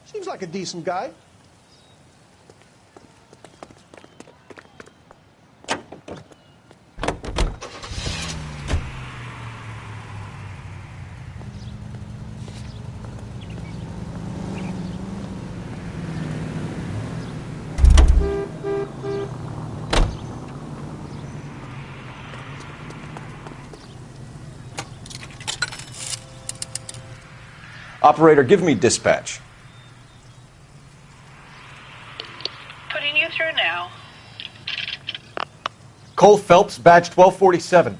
Seems like a decent guy. Operator, give me dispatch. Putting you through now. Cole Phelps, badge 1247.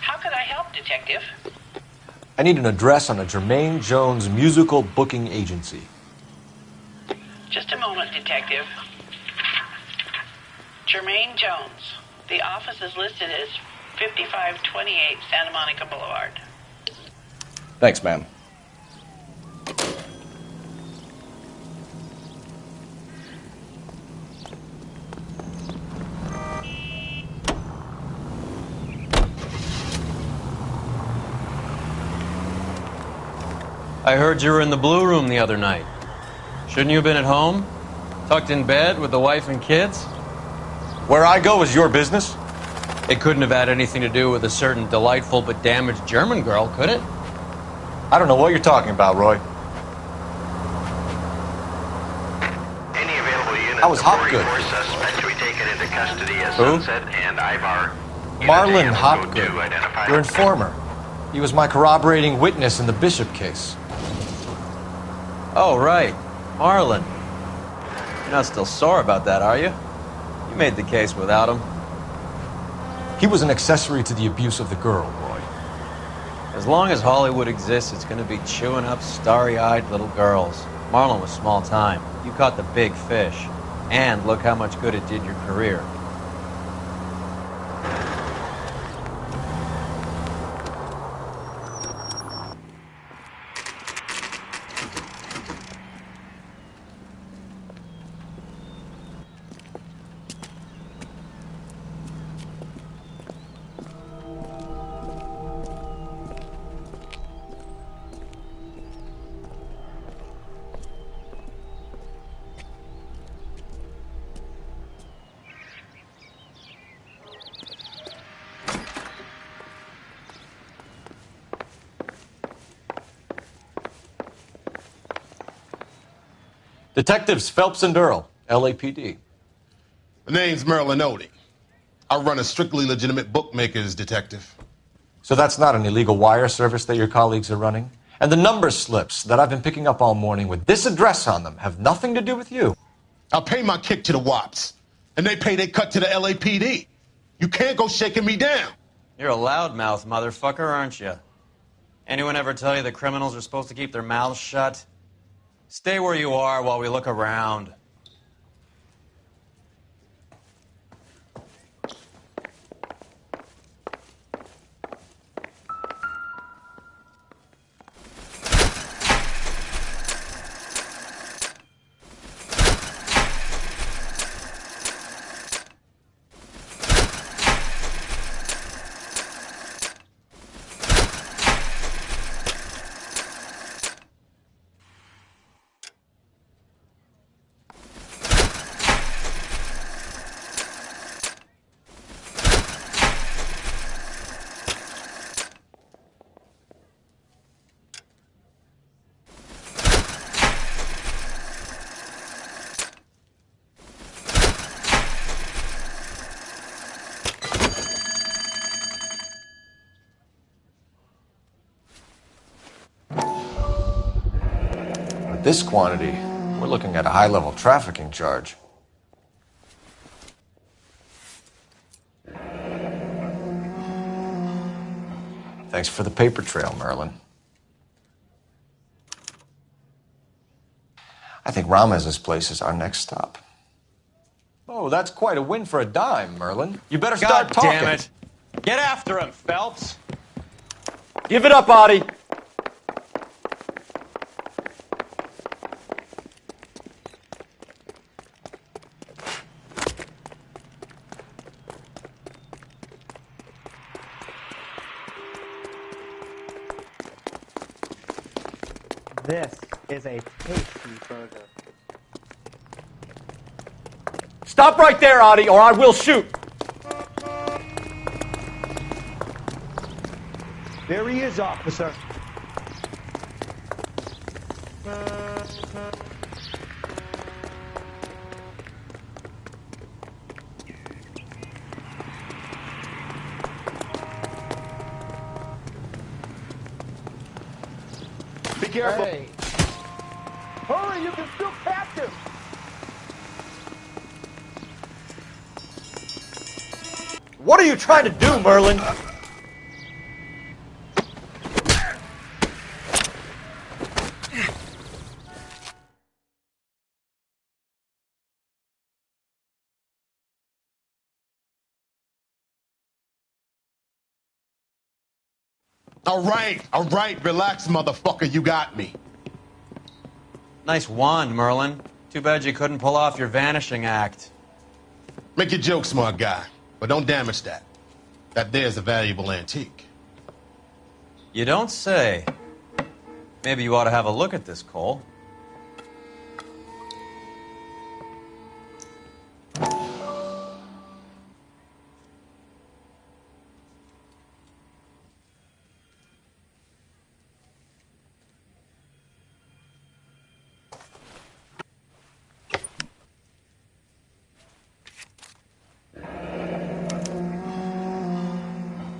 How could I help, Detective? I need an address on a Jermaine Jones musical booking agency. Just a moment, Detective. Jermaine Jones. The office is listed as 5528 Santa Monica Boulevard. Thanks, ma'am. I heard you were in the Blue Room the other night. Shouldn't you have been at home? Tucked in bed with the wife and kids? Where I go is your business? It couldn't have had anything to do with a certain delightful but damaged German girl, could it? I don't know what you're talking about, Roy. Any available units I was of Hopgood. 44 suspects to be taken into custody as Who? Sunset and Ivar. Marlon Units Hopgood, to identify your informer. He was my corroborating witness in the Bishop case. Oh, right. Marlon. You're not still sore about that, are you? You made the case without him. He was an accessory to the abuse of the girl, Roy. As long as Hollywood exists, it's going to be chewing up starry-eyed little girls. Marlon was small time. You caught the big fish. And look how much good it did your career. Detectives Phelps and Earl, LAPD. The name's L.A.Noine. I run a strictly legitimate bookmaker's detective. So that's not an illegal wire service that your colleagues are running? And the number slips that I've been picking up all morning with this address on them have nothing to do with you? I pay my kick to the Wops, and they pay their cut to the LAPD. You can't go shaking me down. You're a loudmouth motherfucker, aren't you? Anyone ever tell you that criminals are supposed to keep their mouths shut? Stay where you are while we look around. this quantity, we're looking at a high-level trafficking charge. Thanks for the paper trail, Merlin. I think Ramez's place is our next stop. Oh, that's quite a win for a dime, Merlin. You better start talking. God damn it. Get after him, Phelps. Give it up, Audie. This is a tasty burger. Stop right there, Audie, or I will shoot. There he is, officer. Be careful. Hey. Hurry, you can still catch him. What are you trying to do, Merlin? All right, relax, motherfucker, you got me. Nice wand, Merlin. Too bad you couldn't pull off your vanishing act. Make your joke, smart guy, but don't damage that. That there's a valuable antique. You don't say. Maybe you ought to have a look at this, Cole.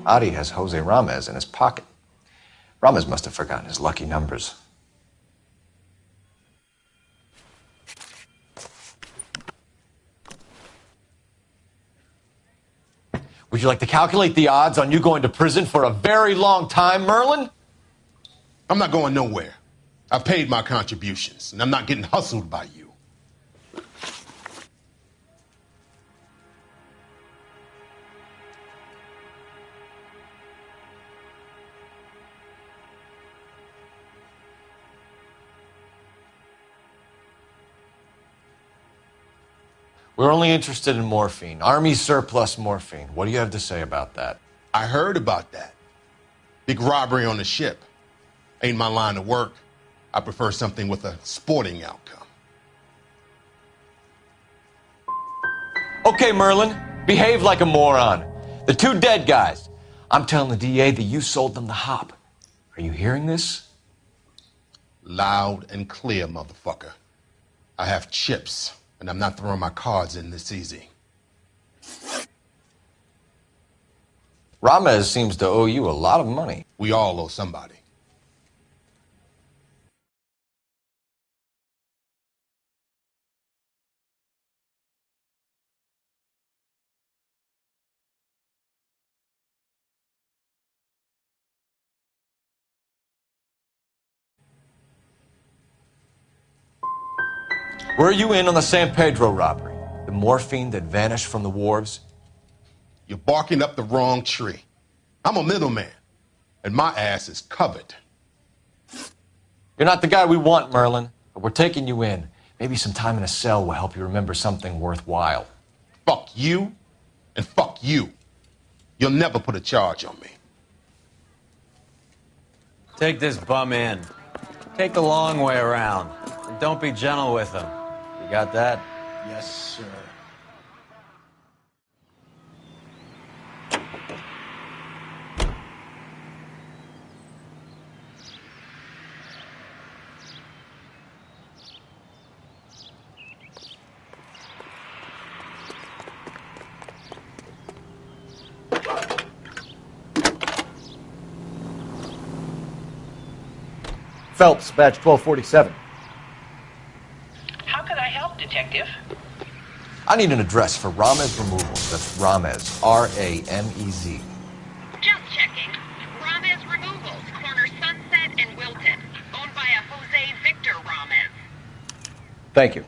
Audie has Jose Ramez in his pocket. Ramez must have forgotten his lucky numbers. Would you like to calculate the odds on you going to prison for a very long time, Merlin? I'm not going nowhere. I've paid my contributions, and I'm not getting hustled by you. We're only interested in morphine. Army surplus morphine. What do you have to say about that? I heard about that. Big robbery on the ship. Ain't my line of work. I prefer something with a sporting outcome. Okay, Merlin, behave like a moron. The two dead guys. I'm telling the DA that you sold them the hop. Are you hearing this? Loud and clear, motherfucker. I have chips, and I'm not throwing my cards in this easy. Ramez seems to owe you a lot of money. We all owe somebody. Were you in on the San Pedro robbery? The morphine that vanished from the wharves? You're barking up the wrong tree. I'm a middleman, and my ass is covered. You're not the guy we want, Merlin, but we're taking you in. Maybe some time in a cell will help you remember something worthwhile. Fuck you, and fuck you. You'll never put a charge on me. Take this bum in. Take the long way around. And don't be gentle with him. You got that? Yes, sir. Phelps, badge 1247. I need an address for Ramez Removals. That's Ramez, R-A-M-E-Z. Just checking. Ramez Removals, corner Sunset and Wilton. Owned by a Jose Victor Ramez. Thank you.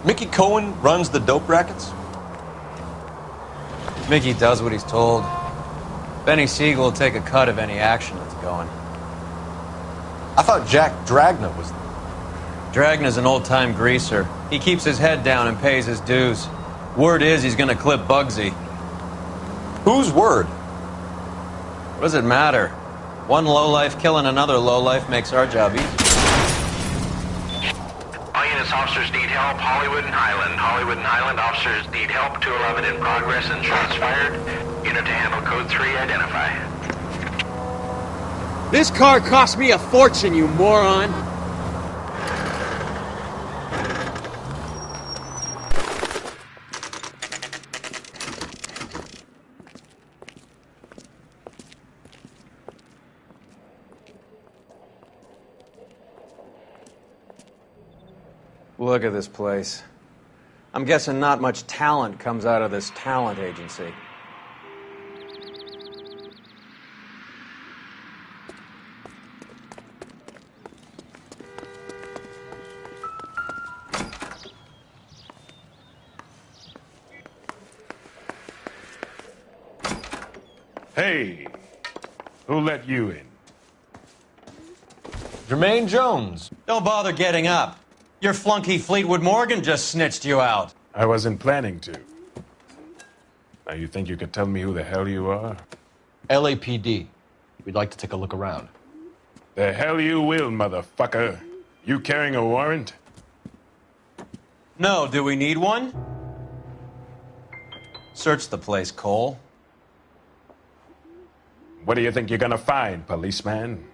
Mickey Cohen runs the dope rackets? Mickey does what he's told. Benny Siegel will take a cut of any action that's going. I thought Jack Dragna was... Dragna's an old-time greaser. He keeps his head down and pays his dues. Word is he's gonna clip Bugsy. Whose word? What does it matter? One lowlife killing another lowlife makes our job easy. All units, officers need help. Hollywood and Highland. Hollywood and Highland officers need help. 211 in progress and shots fired. Unit to handle code 3, identify. This car cost me a fortune, you moron! Look at this place. I'm guessing not much talent comes out of this talent agency. Hey, who let you in? Jermaine Jones. Don't bother getting up. Your flunky Fleetwood Morgan just snitched you out. I wasn't planning to. Now you think you could tell me who the hell you are? LAPD. We'd like to take a look around. The hell you will, motherfucker. You carrying a warrant? No, do we need one? Search the place, Cole. What do you think you're gonna find, policeman?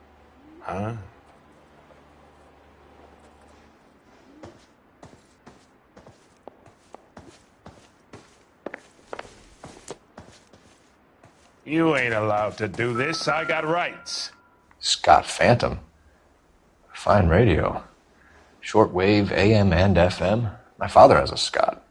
Huh? You ain't allowed to do this. I got rights. Scott Phantom. Fine radio. Shortwave, AM and FM. My father has a Scott.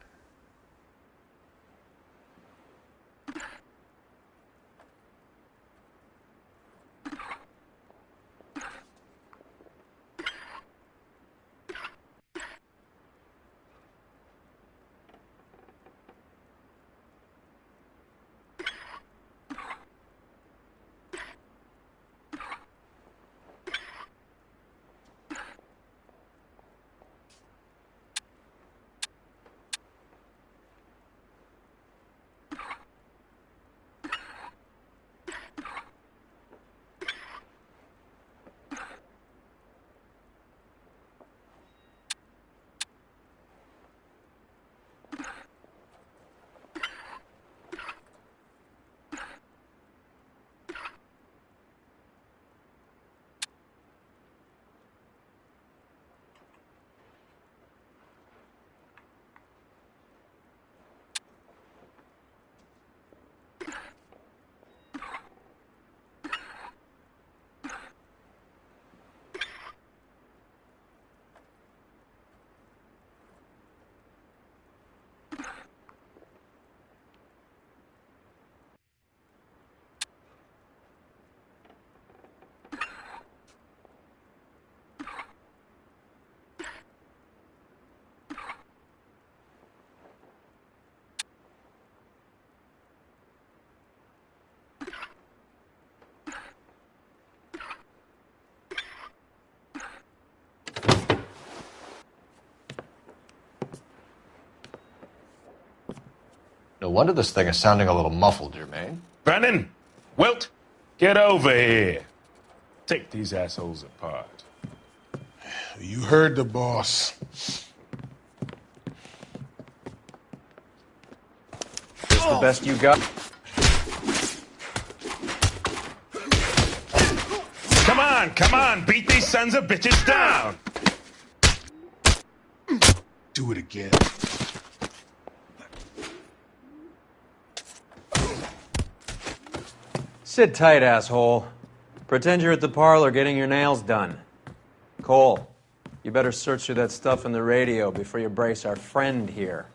No wonder this thing is sounding a little muffled, Jermaine. Brennan! Wilt! Get over here! Take these assholes apart. You heard the boss. This the best you got? Come on! Beat these sons of bitches down! Do it again. Sit tight, asshole. Pretend you're at the parlor getting your nails done. Cole, you better search through that stuff in the radio before you brace our friend here.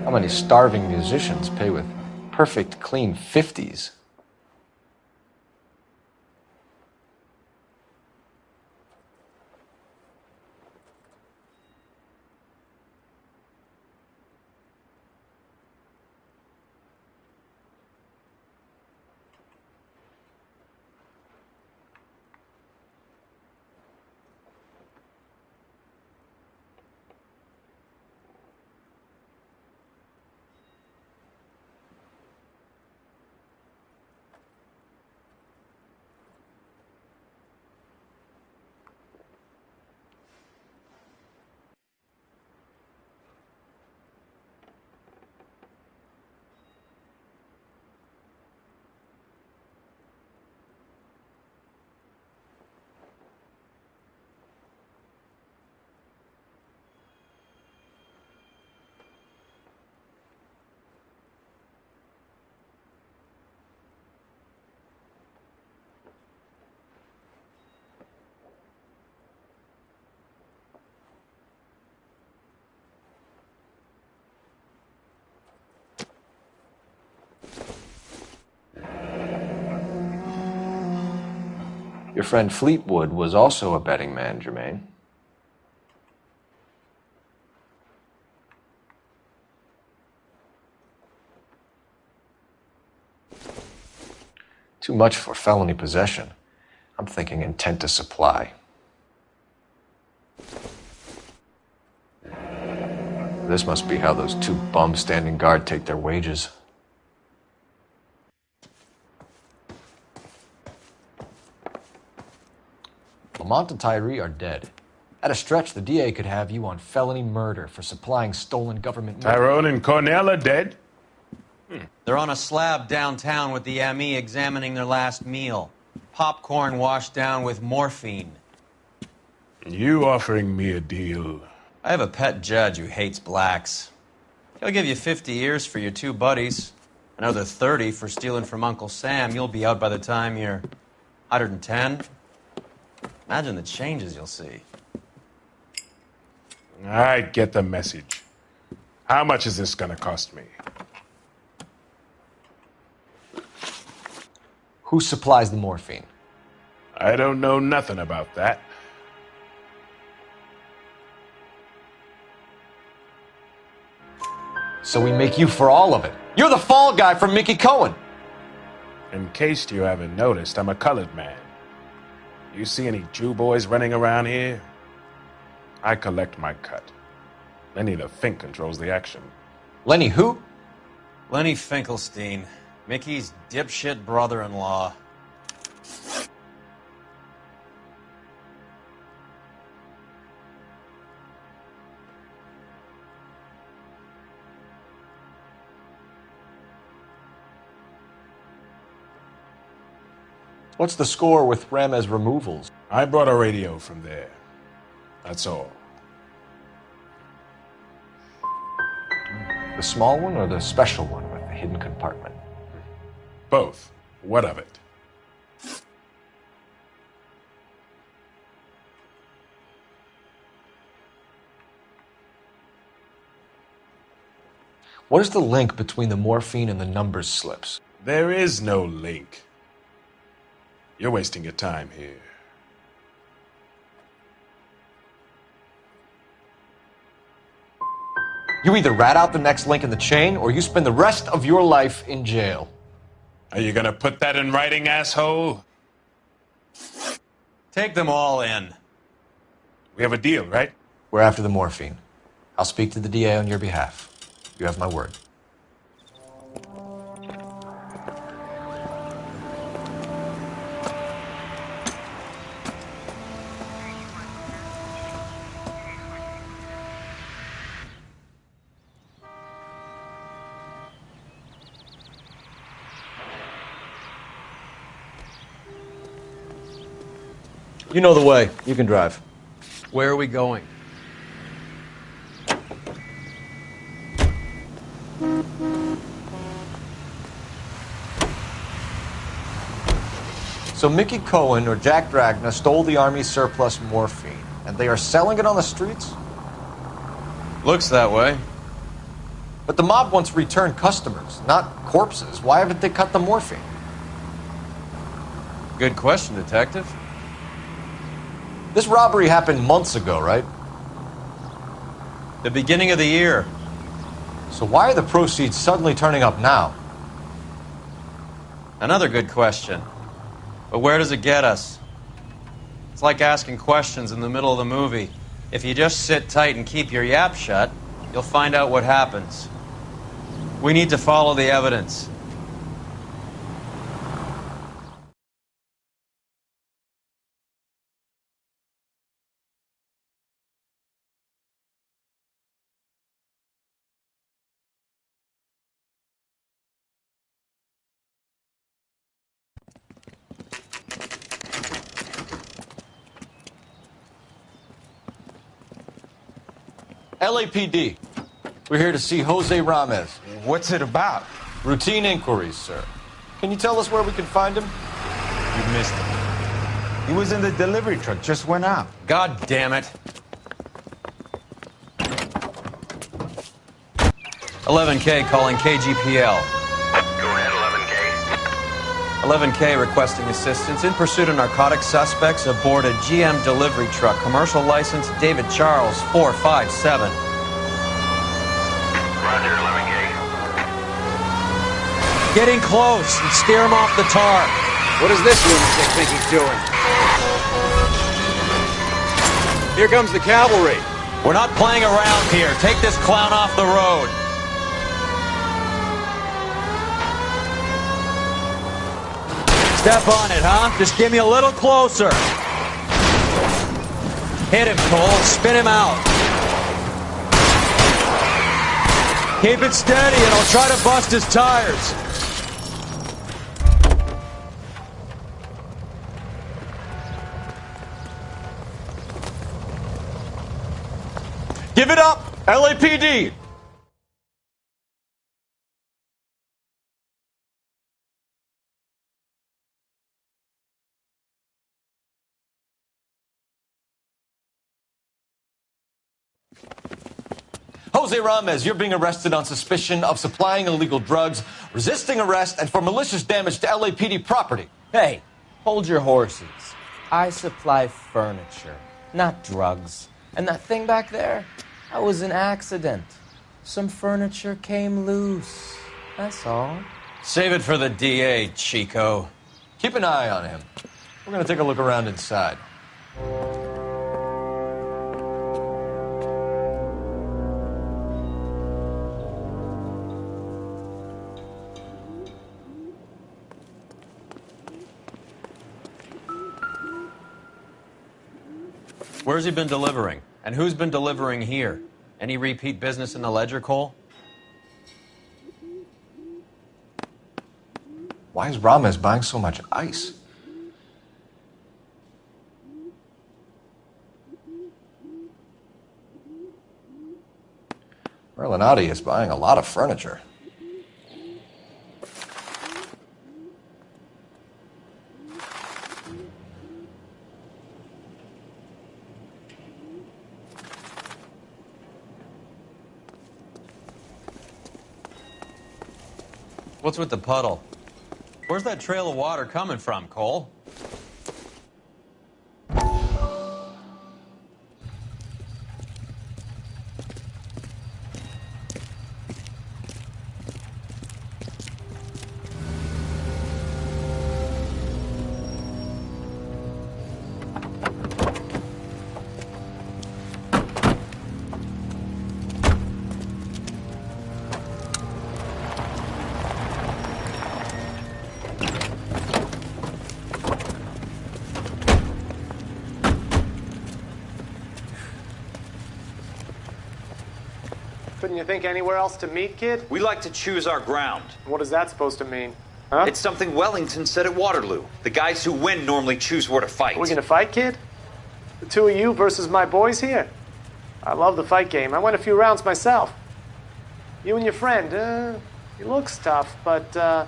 How many starving musicians pay with perfect, clean 50s? Your friend Fleetwood was also a betting man, Jermaine. Too much for felony possession. I'm thinking intent to supply. This must be how those two bums standing guard take their wages. Lamont and Tyree are dead. At a stretch, the DA could have you on felony murder for supplying stolen government money. Tyrone and Cornell are dead? They're on a slab downtown with the ME examining their last meal. Popcorn washed down with morphine. You offering me a deal? I have a pet judge who hates blacks. He'll give you 50 years for your two buddies. Another 30 for stealing from Uncle Sam. You'll be out by the time you're 110. Imagine the changes you'll see. I get the message. How much is this gonna cost me? Who supplies the morphine? I don't know nothing about that. So we make you for all of it. You're the fall guy from Mickey Cohen. In case you haven't noticed, I'm a colored man. You see any Jew boys running around here? I collect my cut. Lenny the Fink controls the action. Lenny who? Lenny Finkelstein, Mickey's dipshit brother-in-law. What's the score with Ramez removals? I brought a radio from there. That's all. The small one or the special one with the hidden compartment? Both. What of it? What is the link between the morphine and the numbers slips? There is no link. You're wasting your time here. You either rat out the next link in the chain, or you spend the rest of your life in jail. Are you gonna put that in writing, asshole? Take them all in. We have a deal, right? We're after the morphine. I'll speak to the DA on your behalf. You have my word. You know the way. You can drive. Where are we going? So Mickey Cohen or Jack Dragna stole the Army's surplus morphine, and they are selling it on the streets? Looks that way. But the mob wants return customers, not corpses. Why haven't they cut the morphine? Good question, Detective. This robbery happened months ago, right? The beginning of the year. So why are the proceeds suddenly turning up now? Another good question. But where does it get us? It's like asking questions in the middle of the movie. If you just sit tight and keep your yap shut, you'll find out what happens. We need to follow the evidence. LAPD. We're here to see Jose Ramez. What's it about? Routine inquiries, sir. Can you tell us where we can find him? You missed him. He was in the delivery truck, just went out. God damn it. 11K calling KGPL. Go ahead, 11K. 11K requesting assistance in pursuit of narcotic suspects aboard a GM delivery truck. Commercial license David Charles 457. Roger, 11K. Getting close and steer him off the tar. What does this lunatic think he's doing? Here comes the cavalry. We're not playing around here. Take this clown off the road. Step on it, huh? Just get me a little closer. Hit him, Cole. Spin him out. Keep it steady and I'll try to bust his tires. Give it up, LAPD! Jose Ramez, you're being arrested on suspicion of supplying illegal drugs, resisting arrest, and for malicious damage to LAPD property. Hey, hold your horses. I supply furniture, not drugs. And that thing back there, that was an accident. Some furniture came loose. That's all. Save it for the DA, Chico. Keep an eye on him. We're going to take a look around inside. Where's he been delivering? And who's been delivering here? Any repeat business in the ledger, Cole? Why is Ramez buying so much ice? Merlinotti is buying a lot of furniture. What's with the puddle? Where's that trail of water coming from, Cole? Couldn't you think anywhere else to meet, kid? We like to choose our ground. What is that supposed to mean? Huh? It's something Wellington said at Waterloo. The guys who win normally choose where to fight. Are we gonna fight, kid? The two of you versus my boys here? I love the fight game. I went a few rounds myself. You and your friend, he looks tough, but I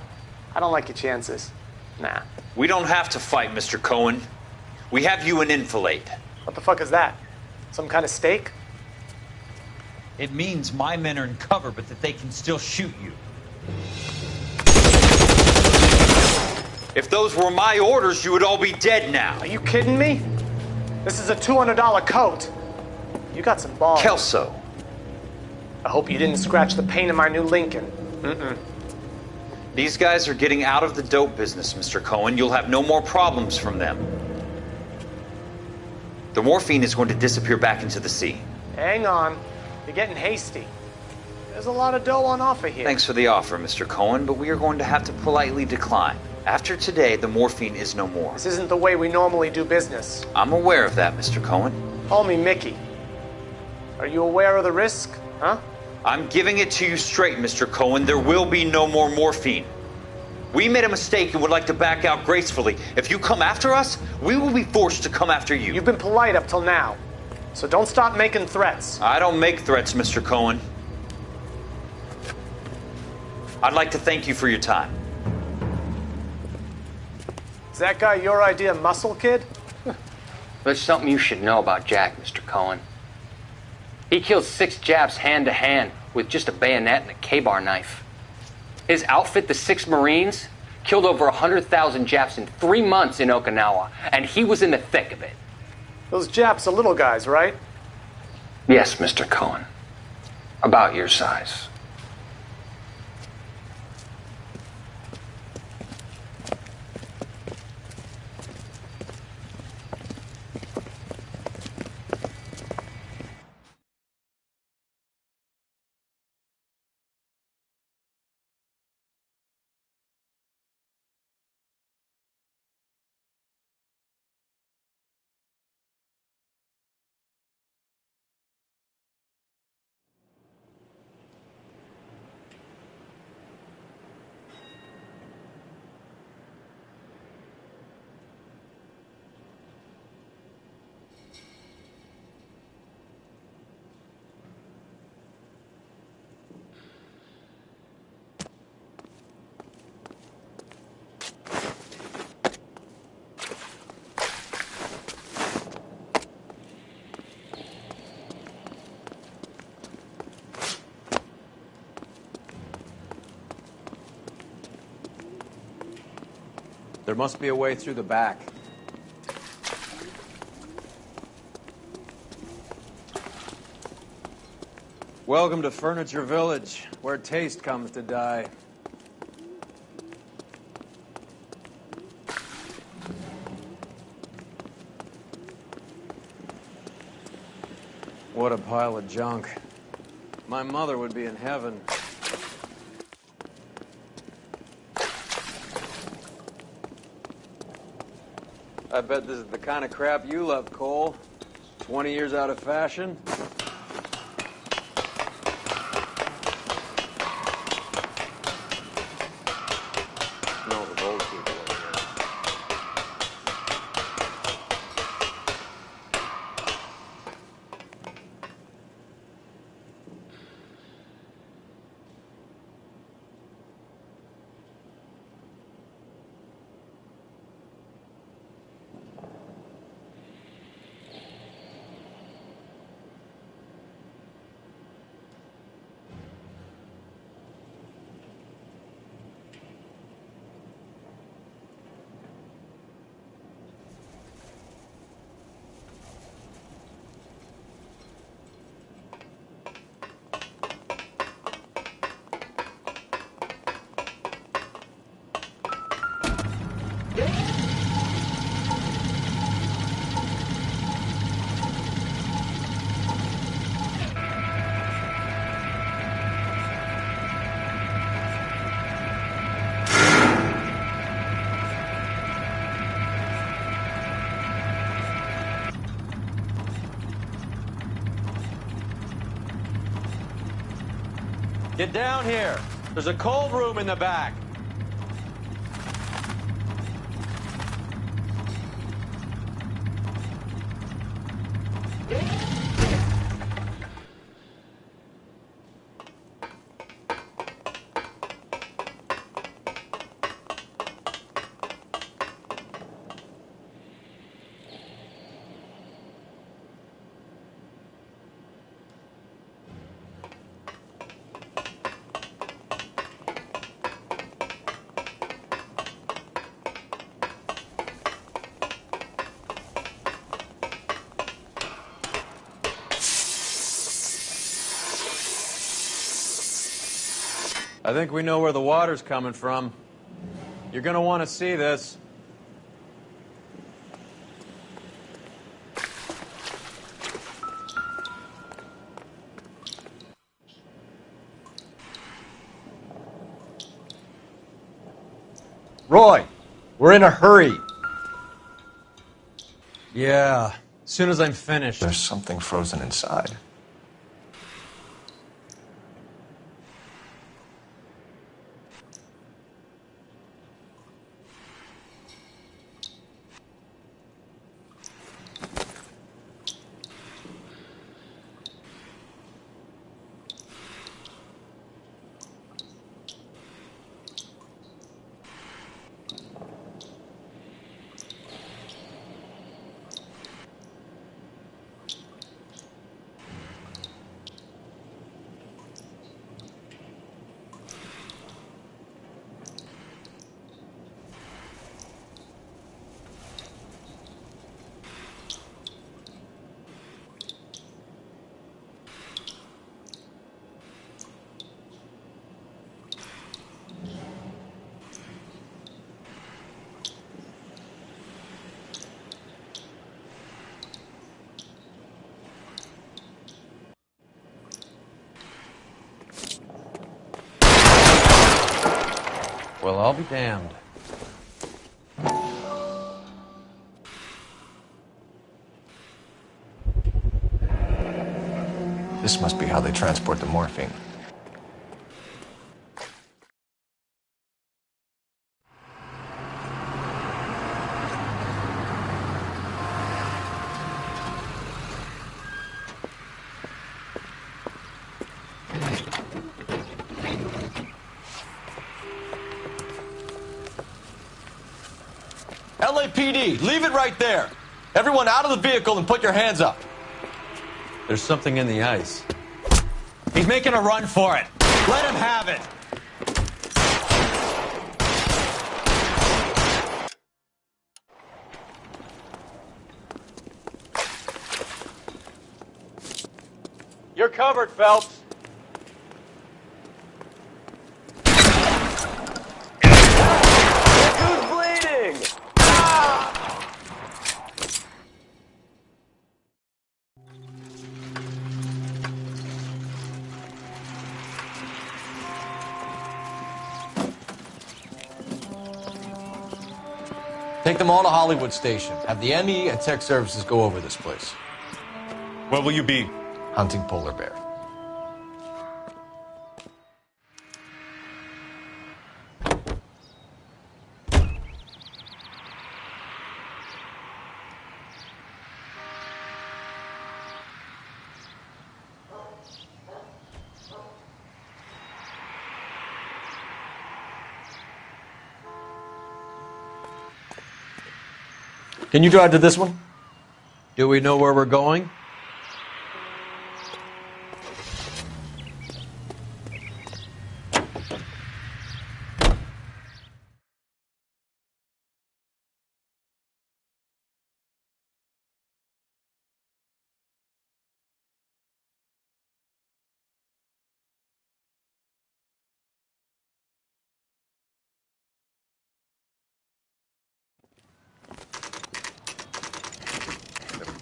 don't like your chances. Nah. We don't have to fight, Mr. Cohen. We have you an enfilade. What the fuck is that? Some kind of steak? It means my men are in cover, but that they can still shoot you. If those were my orders, you would all be dead now. Are you kidding me? This is a $200 coat. You got some balls. Kelso. I hope you didn't scratch the paint of my new Lincoln. Mm-mm. These guys are getting out of the dope business, Mr. Cohen. You'll have no more problems from them. The morphine is going to disappear back into the sea. Hang on. You're getting hasty. There's a lot of dough on offer here. Thanks for the offer, Mr. Cohen, but we are going to have to politely decline. After today, the morphine is no more. This isn't the way we normally do business. I'm aware of that, Mr. Cohen. Call me Mickey. Are you aware of the risk, huh? I'm giving it to you straight, Mr. Cohen. There will be no more morphine. We made a mistake and would like to back out gracefully. If you come after us, we will be forced to come after you. You've been polite up till now, so don't stop making threats. I don't make threats, Mr. Cohen. I'd like to thank you for your time. Is that guy your idea of muscle, kid? There's something you should know about Jack, Mr. Cohen. He killed 6 Japs hand to hand with just a bayonet and a K-bar knife. His outfit, the 6 Marines, killed over 100,000 Japs in 3 months in Okinawa, and he was in the thick of it. Those Japs are little guys, right? Yes, Mr. Cohen. About your size. There must be a way through the back. Welcome to Furniture Village, where taste comes to die. What a pile of junk. My mother would be in heaven. I bet this is the kind of crap you love, Cole. 20 years out of fashion. Smells of old people over here. Get down here. There's a cold room in the back. I think we know where the water's coming from. You're gonna want to see this. Roy, we're in a hurry. Yeah, as soon as I'm finished. There's something frozen inside. Well, I'll be damned. This must be how they transport the morphine. LAPD, leave it right there. Everyone out of the vehicle and put your hands up. There's something in the ice. He's making a run for it. Let him have it. You're covered, Phelps. Who's bleeding? Take them all to Hollywood Station. Have the ME and Tech Services go over this place. Where will you be? Hunting polar bear. Can you drive to this one? Do we know where we're going?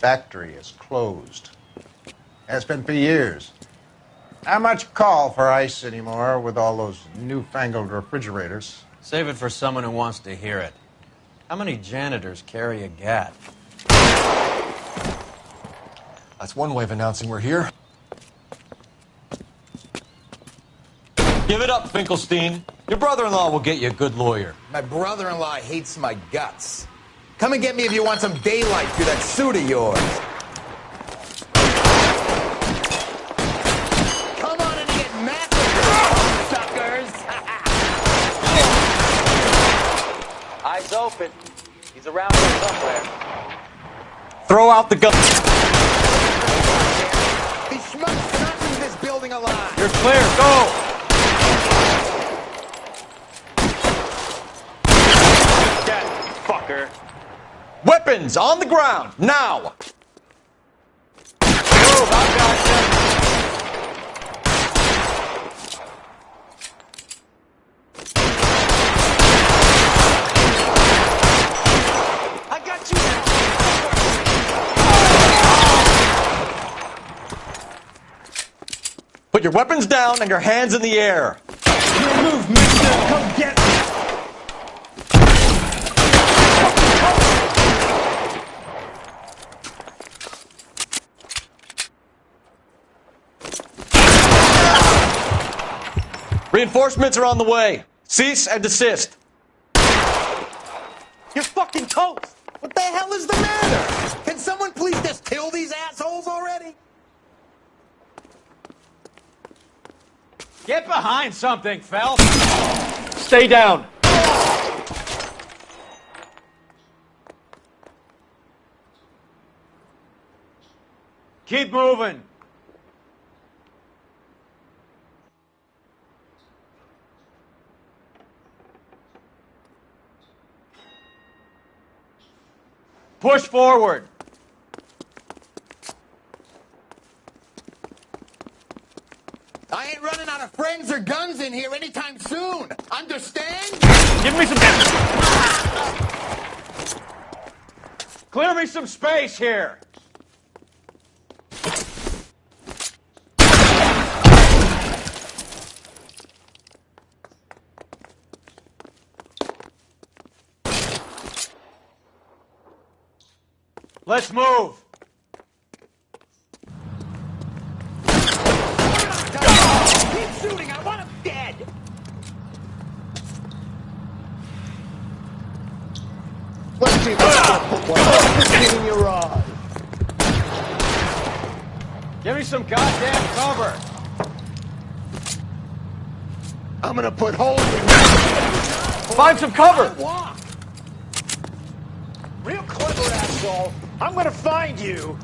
Factory is closed. Has been for years. Not much call for ice anymore with all those newfangled refrigerators. Save it for someone who wants to hear it. How many janitors carry a gat? That's one way of announcing we're here. Give it up, Finkelstein. Your brother-in-law will get you a good lawyer. My brother-in-law hates my guts. Come and get me if you want some daylight through that suit of yours. Come on in and get massacred, suckers! Eyes open. He's around here somewhere. Throw out the gun. These schmucks cannot leave this building alive. You're clear. Go. Fucker. Weapons on the ground now. Move, I got you. I got you now. Put your weapons down and your hands in the air. You move, mister. Come get me. Reinforcements are on the way. Cease and desist. You're fucking toast. What the hell is the matter? Can someone please just kill these assholes already? Get behind something, Phelps. Stay down. Keep moving. Push forward. I ain't running out of friends or guns in here anytime soon. Understand? Give me some... Clear me some space here. Let's move. Keep shooting. I want him dead. Let's see if I can put one in your eye. Give me some goddamn cover. I'm gonna put holes in you. Find some cover. Walk. Real clever, asshole. I'm gonna find you.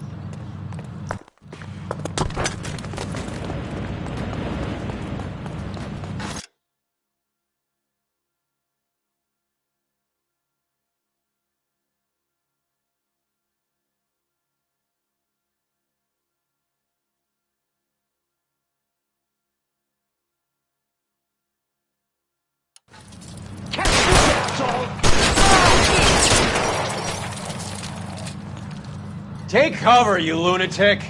Catch this, asshole. Take cover, you lunatic.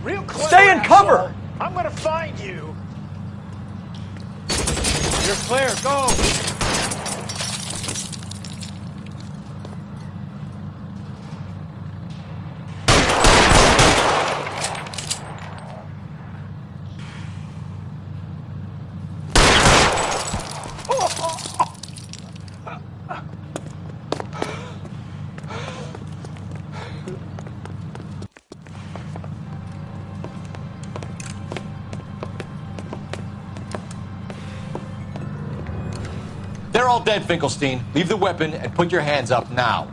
Real clever, Stay in cover. asshole. I'm gonna find you. You're clear. Go. They're all dead, Finkelstein. Leave the weapon and put your hands up now.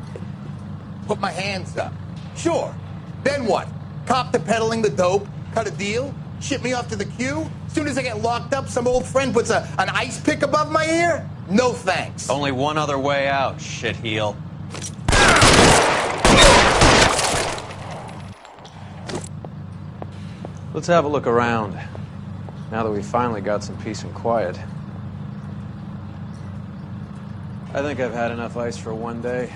Put my hands up. Sure. Then what? Cop to peddling the dope? Cut a deal? Ship me off to the queue? Soon as I get locked up, some old friend puts an ice pick above my ear? No thanks. Only one other way out, shitheel. Let's have a look around, now that we finally got some peace and quiet. I think I've had enough ice for one day,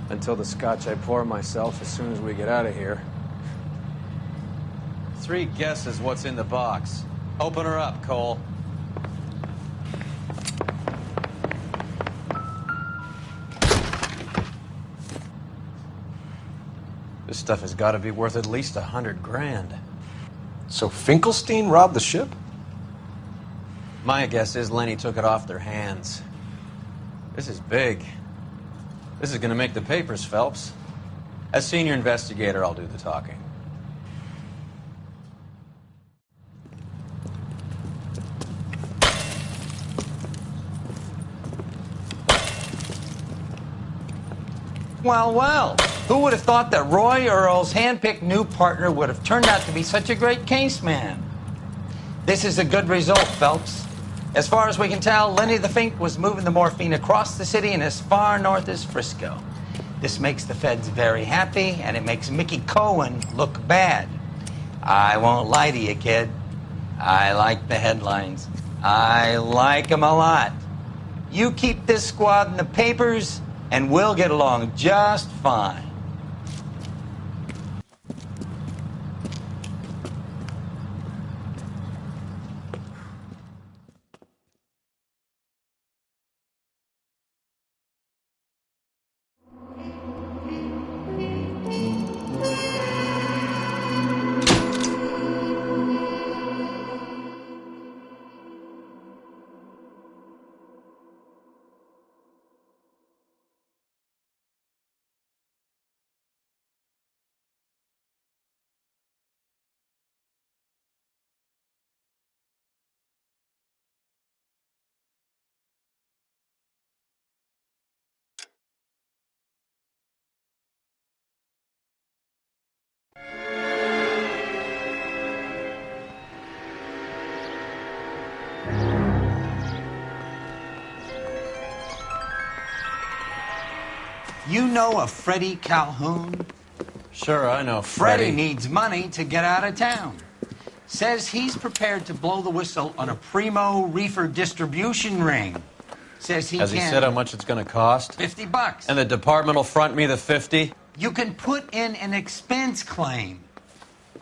until the scotch I pour myself as soon as we get out of here. 3 guesses what's in the box. Open her up, Cole. This stuff has got to be worth at least $100,000. So Finkelstein robbed the ship? My guess is Lenny took it off their hands. This is big. This is going to make the papers, Phelps. As senior investigator, I'll do the talking. Well, well, who would have thought that Roy Earle's handpicked new partner would have turned out to be such a great case man? This is a good result, Phelps. As far as we can tell, Lenny the Fink was moving the morphine across the city and as far north as Frisco. This makes the feds very happy, and it makes Mickey Cohen look bad. I won't lie to you, kid. I like the headlines. I like them a lot. You keep this squad in the papers, and we'll get along just fine. You know a Freddie Calhoun? Sure, I know Freddie needs money to get out of town. Says he's prepared to blow the whistle on a primo reefer distribution ring. Says he Has can... he said how much it's going to cost? $50. And the department will front me the 50? You can put in an expense claim.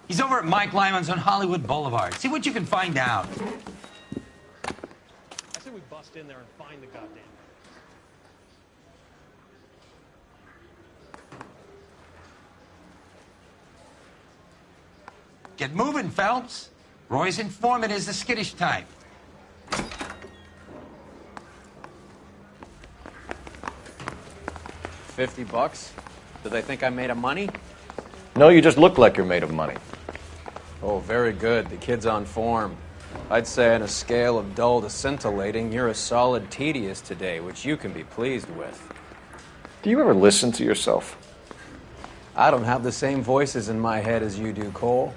He's over at Mike Lyman's on Hollywood Boulevard. See what you can find out. I say we bust in there and find the goddamn. Get moving, Phelps. Roy's informant is the skittish type. $50? Do they think I'm made of money? No, you just look like you're made of money. Oh, very good. The kid's on form. I'd say on a scale of dull to scintillating, you're a solid tedious today, which you can be pleased with. Do you ever listen to yourself? I don't have the same voices in my head as you do, Cole.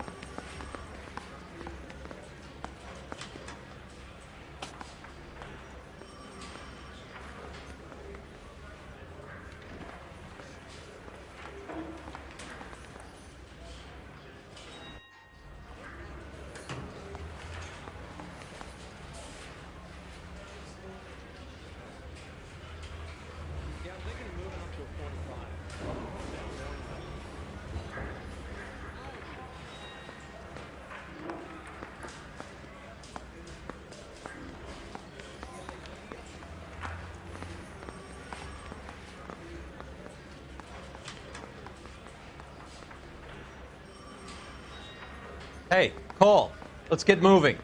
Hey, Cole, let's get moving.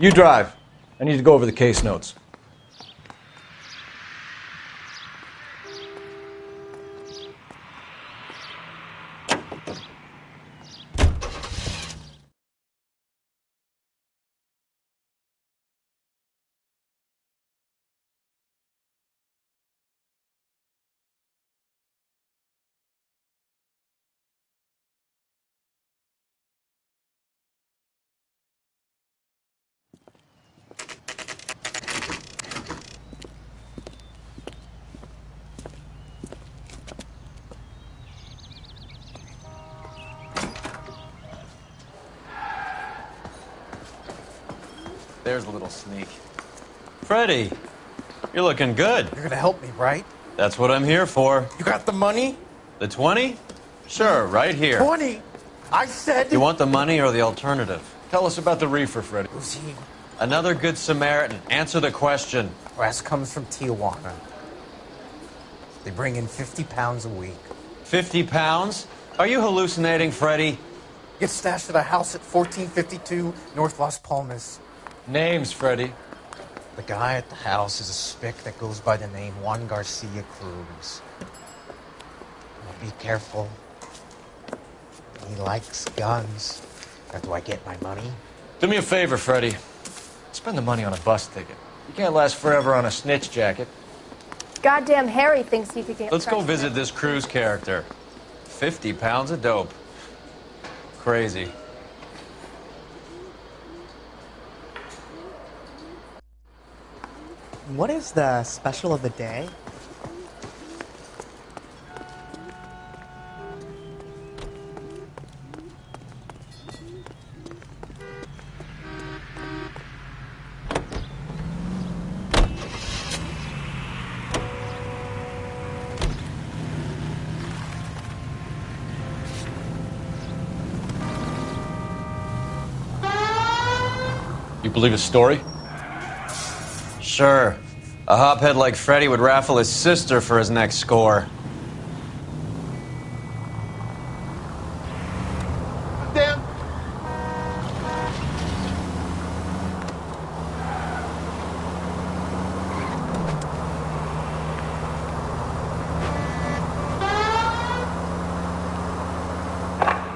You drive. I need to go over the case notes. There's a little sneak. Freddy, you're looking good. You're gonna help me, right? That's what I'm here for. You got the money? The 20? Sure, right here. 20? I said... You want the money or the alternative? Tell us about the reefer, Freddy. Who's he? Another good Samaritan. Answer the question. Brass comes from Tijuana. They bring in 50 pounds a week. 50 pounds? Are you hallucinating, Freddy? Gets stashed at a house at 1452 North Las Palmas. Names, Freddy. The guy at the house is a spick that goes by the name Juan Garcia Cruz. Now be careful. He likes guns. Now, do I get my money? Do me a favor, Freddy. Spend the money on a bus ticket. You can't last forever on a snitch jacket. Goddamn Harry thinks you could get... Let's go visit this Cruz character. 50 pounds of dope. Crazy. What is the special of the day? You believe his story? Sure. A hophead like Freddy would raffle his sister for his next score. Damn.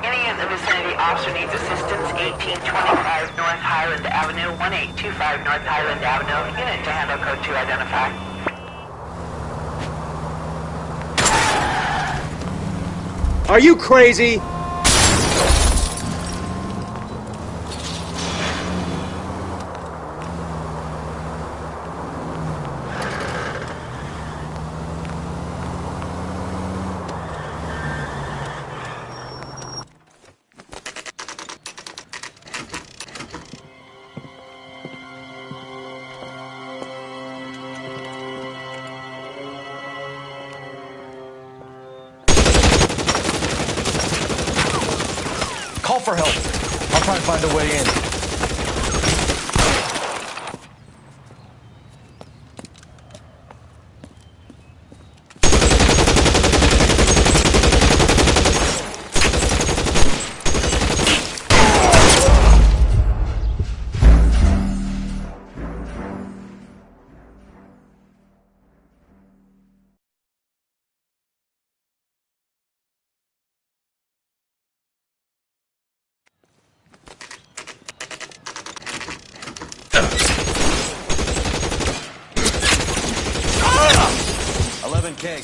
Any in the vicinity officer needs assistance, 1825 North Highland Avenue, 1825 North Highland Avenue. Unit to handle code 2 identify. Are you crazy? Call for help. I'll try and find a way in.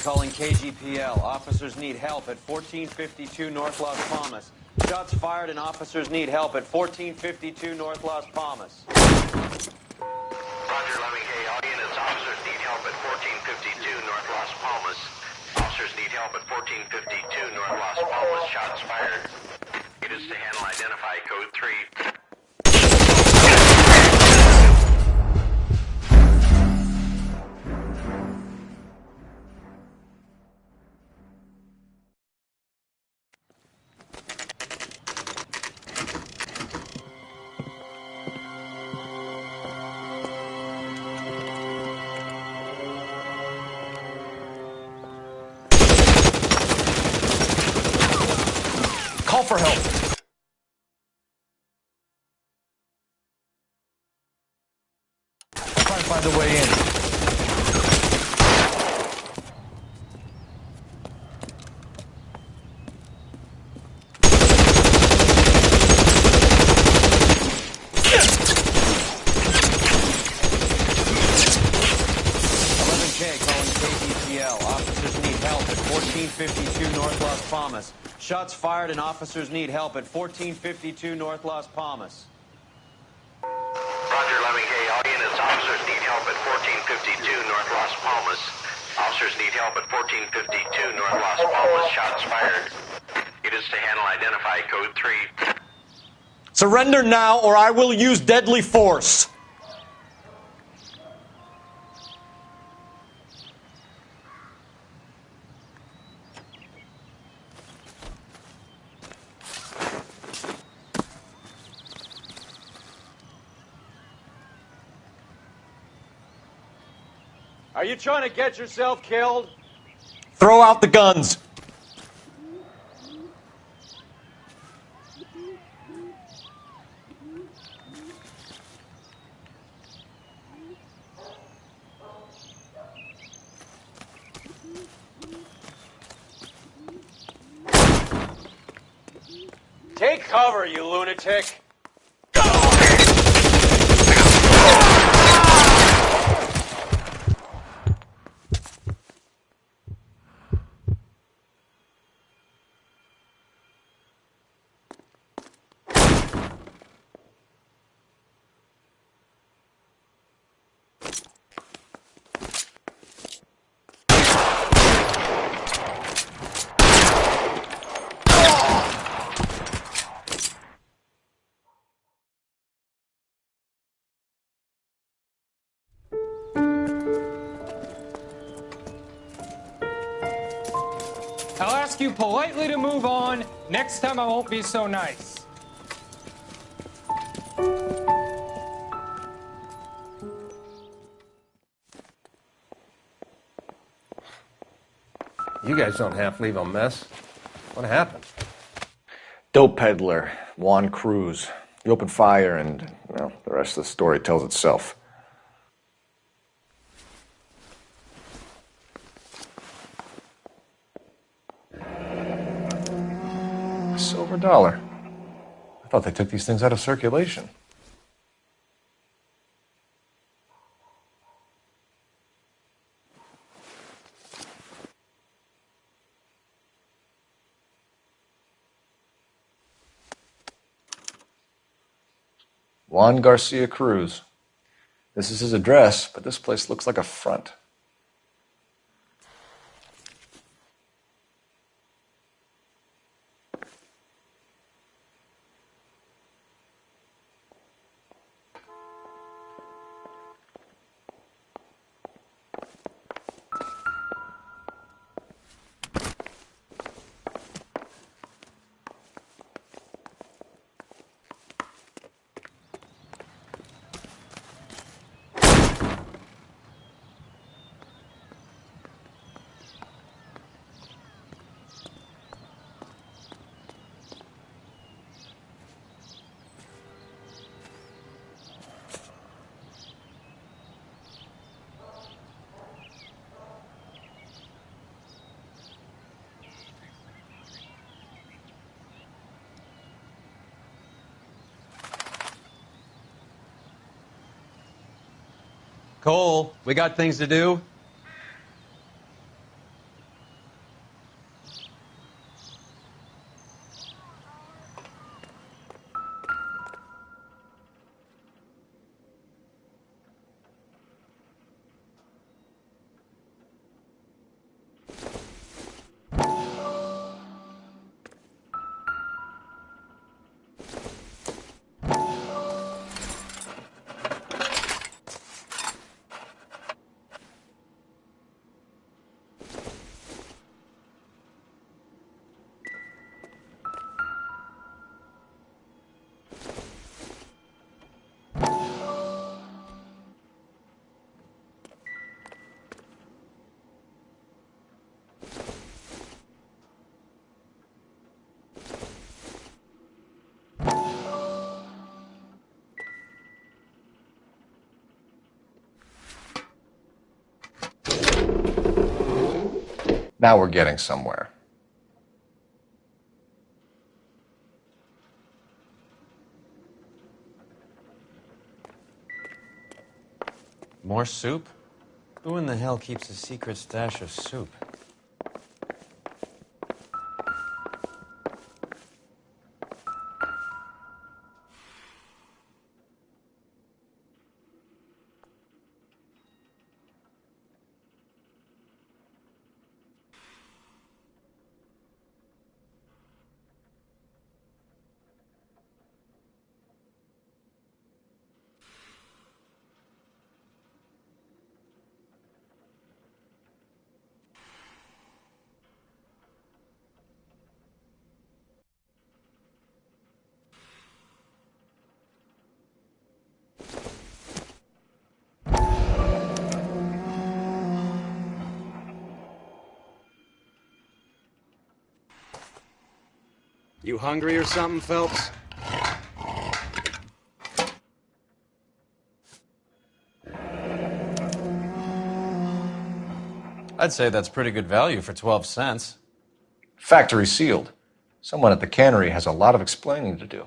Calling KGPL. Officers need help at 1452 North Las Palmas. Shots fired and officers need help at 1452 North Las Palmas. Roger, 11K. All units, officers need help at 1452 North Las Palmas. Officers need help at 1452 North Las Palmas. Shots fired. It is to handle identify code 3. Call for help. I'll try and find a way in. 11K calling KGPL. Officers need help at 1452 North Las Palmas. Shots fired and officers need help at 1452 North Las Palmas. Roger, 11K. All units, officers need help at 1452 North Las Palmas. Officers need help at 1452 North Las Palmas. Shots fired. It is to handle identify code 3. Surrender now or I will use deadly force. Are you trying to get yourself killed? Throw out the guns. Take cover, you lunatic. I'll ask you politely to move on. Next time I won't be so nice. You guys don't half leave a mess. What happened? Dope peddler, Juan Cruz. He opened fire and, well, the rest of the story tells itself. A silver dollar. I thought they took these things out of circulation. Juan Garcia Cruz. This is his address, but this place looks like a front. Cole, we got things to do. Now we're getting somewhere. More soup? Who in the hell keeps a secret stash of soup? You hungry or something, Phelps? I'd say that's pretty good value for 12 cents. Factory sealed. Someone at the cannery has a lot of explaining to do.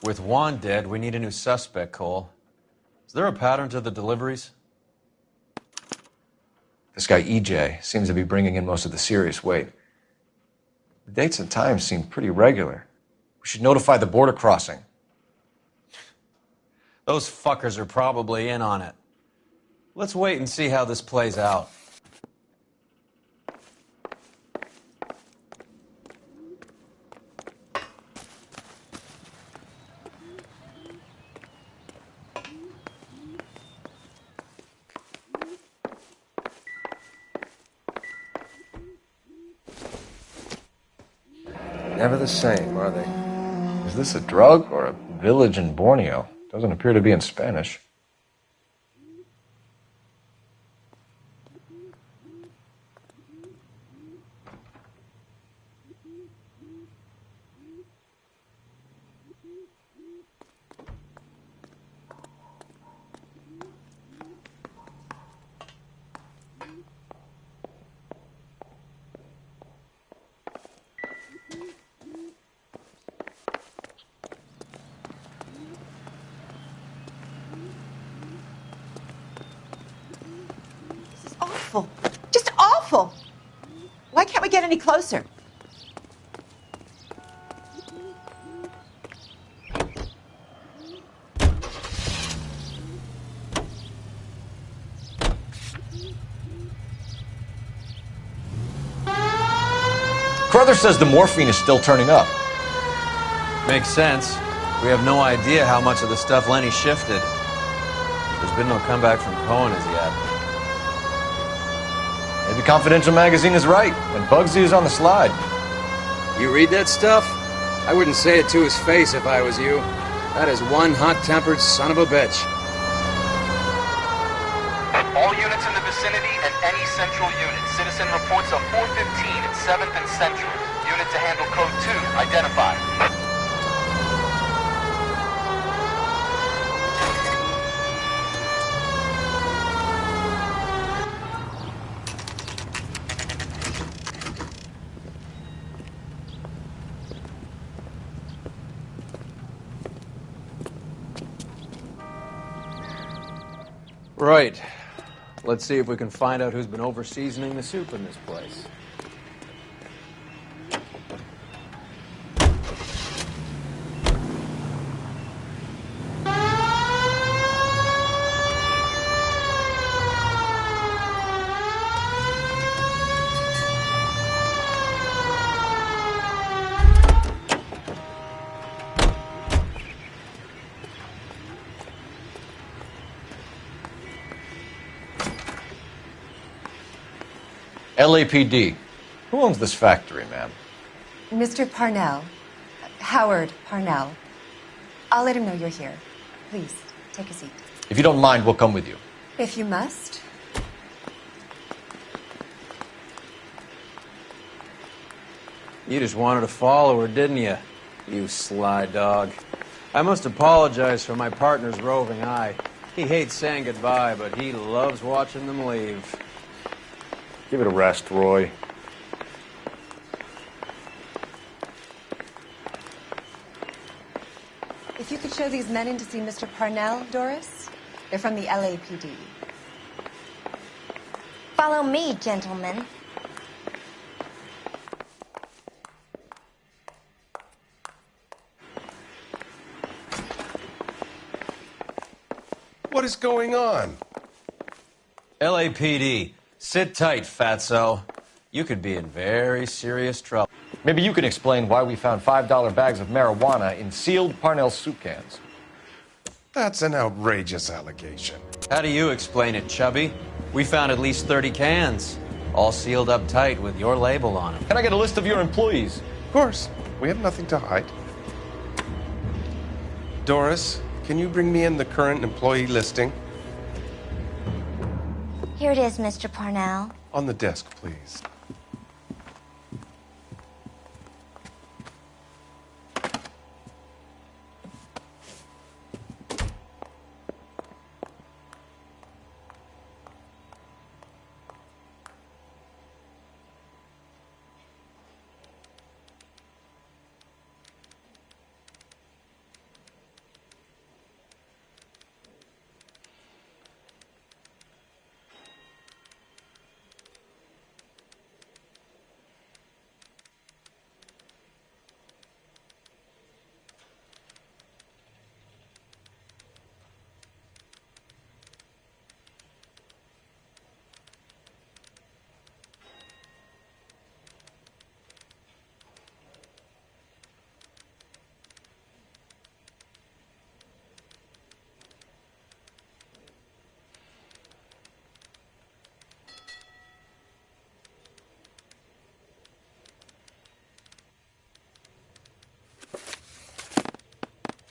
With Juan dead, we need a new suspect, Cole. Is there a pattern to the deliveries? This guy EJ seems to be bringing in most of the serious weight. The dates and times seem pretty regular. We should notify the border crossing. Those fuckers are probably in on it. Let's wait and see how this plays out. Never the same, are they? Is this a drug or a village in Borneo? Doesn't appear to be in Spanish. Awful. Just awful. Why can't we get any closer? Carruthers says the morphine is still turning up. Makes sense. We have no idea how much of the stuff Lenny shifted. There's been no comeback from Cohen as yet. Maybe Confidential Magazine is right, and Bugsy is on the slide. You read that stuff? I wouldn't say it to his face if I was you. That is one hot-tempered son of a bitch. All units in the vicinity and any central unit. Citizen reports a 415 at 7th and Central. Unit to handle code 2, identified. Right. Let's see if we can find out who's been over-seasoning the soup in this place. LAPD. Who owns this factory, ma'am? Mr. Parnell. Howard Parnell. I'll let him know you're here. Please, take a seat. If you don't mind, we'll come with you. If you must. You just wanted a follower, didn't you? You sly dog. I must apologize for my partner's roving eye. He hates saying goodbye, but he loves watching them leave. Give it a rest, Roy. If you could show these men in to see Mr. Parnell, Doris. They're from the LAPD. Follow me, gentlemen. What is going on? LAPD. Sit tight, fatso. You could be in very serious trouble. Maybe you can explain why we found $5 bags of marijuana in sealed Parnell soup cans. That's an outrageous allegation. How do you explain it, Chubby? We found at least 30 cans, all sealed up tight with your label on them. Can I get a list of your employees? Of course. We have nothing to hide. Doris, can you bring me in the current employee listing? Here it is, Mr. Parnell. On the desk, please.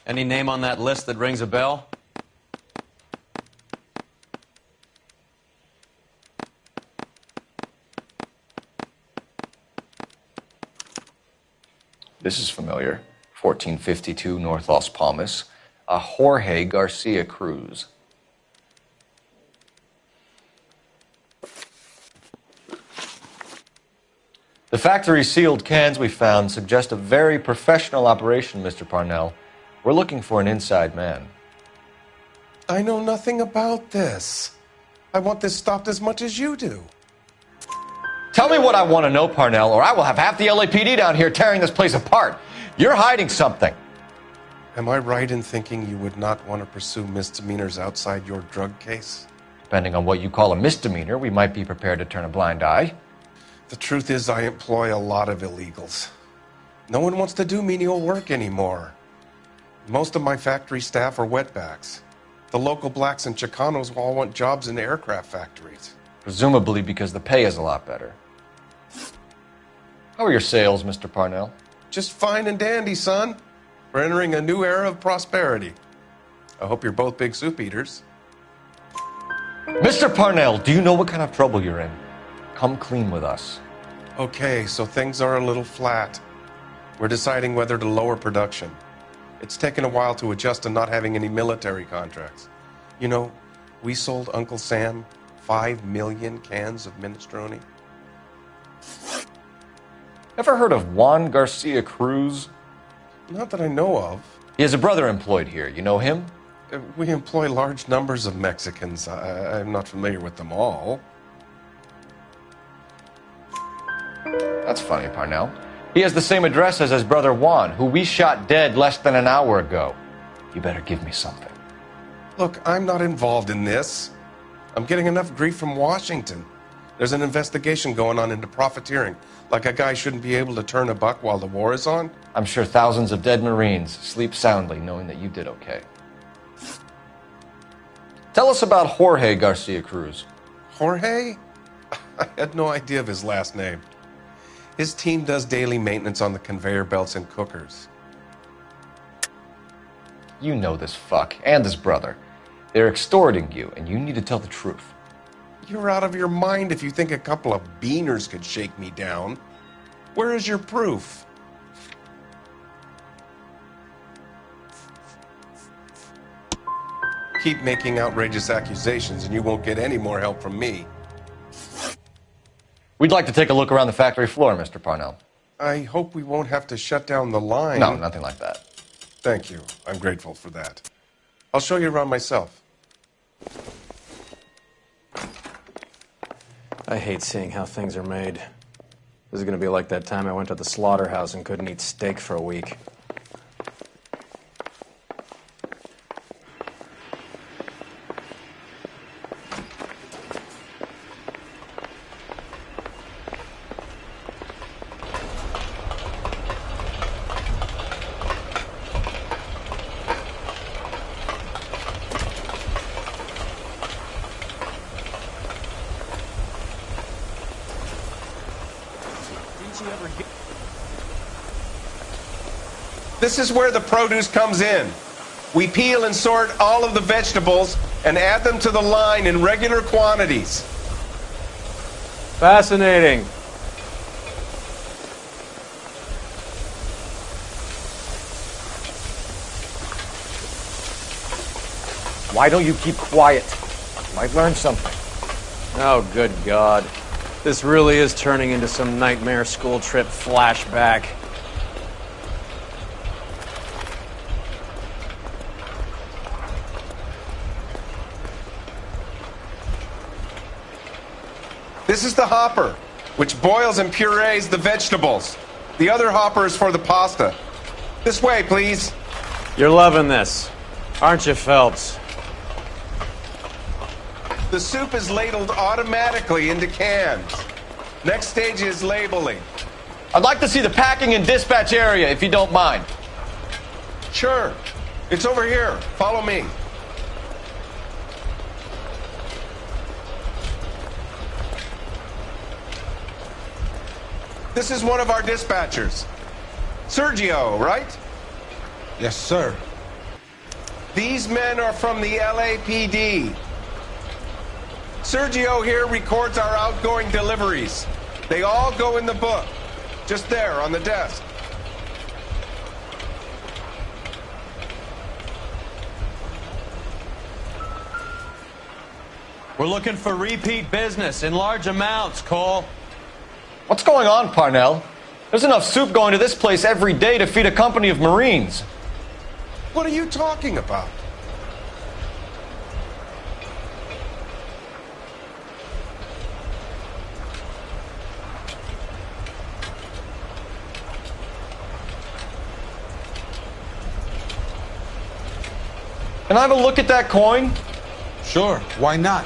Any name on that list that rings a bell? This is familiar. 1452 North Las Palmas. A Jorge Garcia Cruz. The factory sealed cans we found suggest a very professional operation, Mr. Parnell. We're looking for an inside man. I know nothing about this. I want this stopped as much as you do. Tell me what I want to know, Parnell, or I will have half the LAPD down here tearing this place apart. You're hiding something. Am I right in thinking you would not want to pursue misdemeanors outside your drug case? Depending on what you call a misdemeanor, we might be prepared to turn a blind eye. The truth is, I employ a lot of illegals. No one wants to do menial work anymore. Most of my factory staff are wetbacks. The local blacks and Chicanos all want jobs in aircraft factories. Presumably because the pay is a lot better. How are your sales, Mr. Parnell? Just fine and dandy, son. We're entering a new era of prosperity. I hope you're both big soup eaters. Mr. Parnell, do you know what kind of trouble you're in? Come clean with us. Okay, so things are a little flat. We're deciding whether to lower production. It's taken a while to adjust to not having any military contracts. You know, we sold Uncle Sam 5 million cans of minestrone. Ever heard of Juan Garcia Cruz? Not that I know of. He has a brother employed here. You know him? We employ large numbers of Mexicans. I'm not familiar with them all. That's funny, Parnell. He has the same address as his brother Juan, who we shot dead less than an hour ago. You better give me something. Look, I'm not involved in this. I'm getting enough grief from Washington. There's an investigation going on into profiteering. Like a guy shouldn't be able to turn a buck while the war is on. I'm sure thousands of dead Marines sleep soundly knowing that you did okay. Tell us about Jorge Garcia Cruz. Jorge? I had no idea of his last name. His team does daily maintenance on the conveyor belts and cookers. You know this fuck and his brother. They're extorting you, and you need to tell the truth. You're out of your mind if you think a couple of beaners could shake me down. Where is your proof? Keep making outrageous accusations and you won't get any more help from me. We'd like to take a look around the factory floor, Mr. Parnell. I hope we won't have to shut down the line. No, nothing like that. Thank you. I'm grateful for that. I'll show you around myself. I hate seeing how things are made. This is going to be like that time I went to the slaughterhouse and couldn't eat steak for a week. This is where the produce comes in. We peel and sort all of the vegetables and add them to the line in regular quantities. Fascinating. Why don't you keep quiet? You might learn something. Oh, good God. This really is turning into some nightmare school trip flashback. This is the hopper, which boils and purees the vegetables. The other hopper is for the pasta. This way, please. You're loving this, aren't you, Phelps? The soup is ladled automatically into cans. Next stage is labeling. I'd like to see the packing and dispatch area, if you don't mind. Sure. It's over here. Follow me. This is one of our dispatchers. Sergio, right? Yes, sir. These men are from the LAPD. Sergio here records our outgoing deliveries. They all go in the book. Just there on the desk. We're looking for repeat business in large amounts, Cole. What's going on, Parnell? There's enough soup going to this place every day to feed a company of Marines. What are you talking about? Can I have a look at that coin? Sure, why not?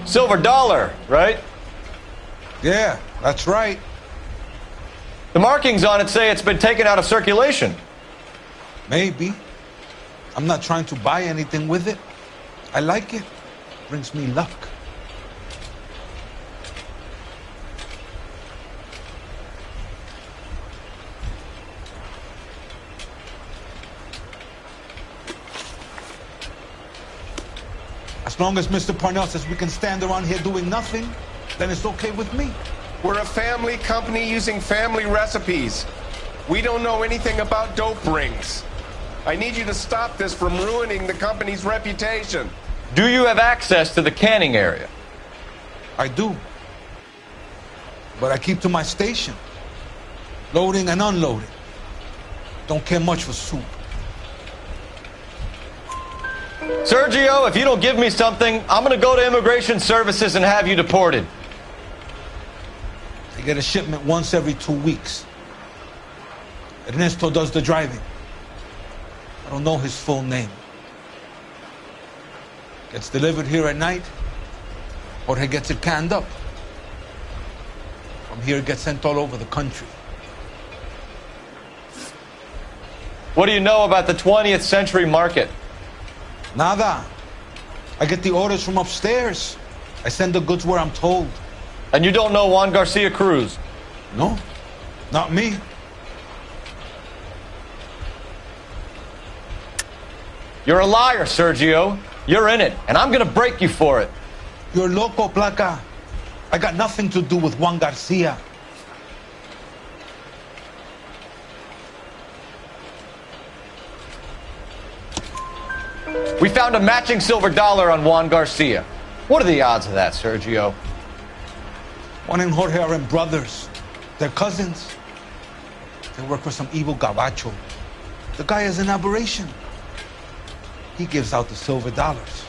Silver dollar, right? Yeah, that's right. The markings on it say it's been taken out of circulation. Maybe. I'm not trying to buy anything with it. I like it. Brings me luck. As long as Mr. Parnell says we can stand around here doing nothing, then it's okay with me. We're a family company using family recipes. We don't know anything about dope rings. I need you to stop this from ruining the company's reputation. Do you have access to the canning area? I do. But I keep to my station. Loading and unloading. Don't care much for soup. Sergio, if you don't give me something, I'm going to go to Immigration Services and have you deported. I get a shipment once every 2 weeks. Ernesto does the driving. I don't know his full name. Gets delivered here at night, or he gets it canned up. From here, it gets sent all over the country. What do you know about the 20th century market? Nada. I get the orders from upstairs. I send the goods where I'm told. And you don't know Juan Garcia Cruz? No, not me. You're a liar, Sergio. You're in it, and I'm gonna break you for it. You're loco, Placa. I got nothing to do with Juan Garcia. We found a matching silver dollar on Juan Garcia. What are the odds of that, Sergio? Juan and Jorge are brothers. They're cousins. They work for some evil gabacho. The guy is an aberration. He gives out the silver dollars.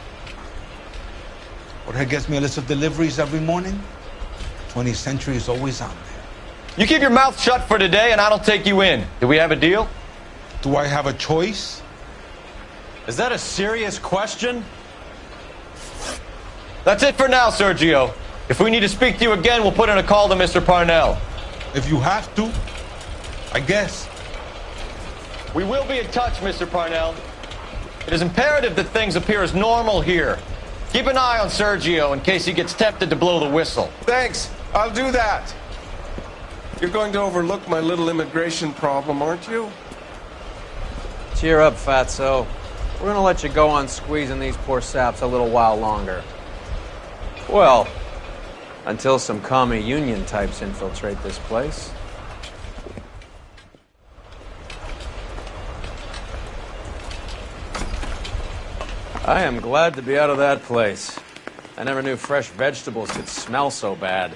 Jorge gets me a list of deliveries every morning. 20th Century is always on there. You keep your mouth shut for today, and I don't take you in. Do we have a deal? Do I have a choice? Is that a serious question? That's it for now, Sergio. If we need to speak to you again, we'll put in a call to Mr. Parnell. If you have to, I guess. We will be in touch, Mr. Parnell. It is imperative that things appear as normal here. Keep an eye on Sergio in case he gets tempted to blow the whistle. Thanks. I'll do that. You're going to overlook my little immigration problem, aren't you? Cheer up, fatso. We're gonna let you go on squeezing these poor saps a little while longer. Well, until some commie union types infiltrate this place. I am glad to be out of that place. I never knew fresh vegetables could smell so bad.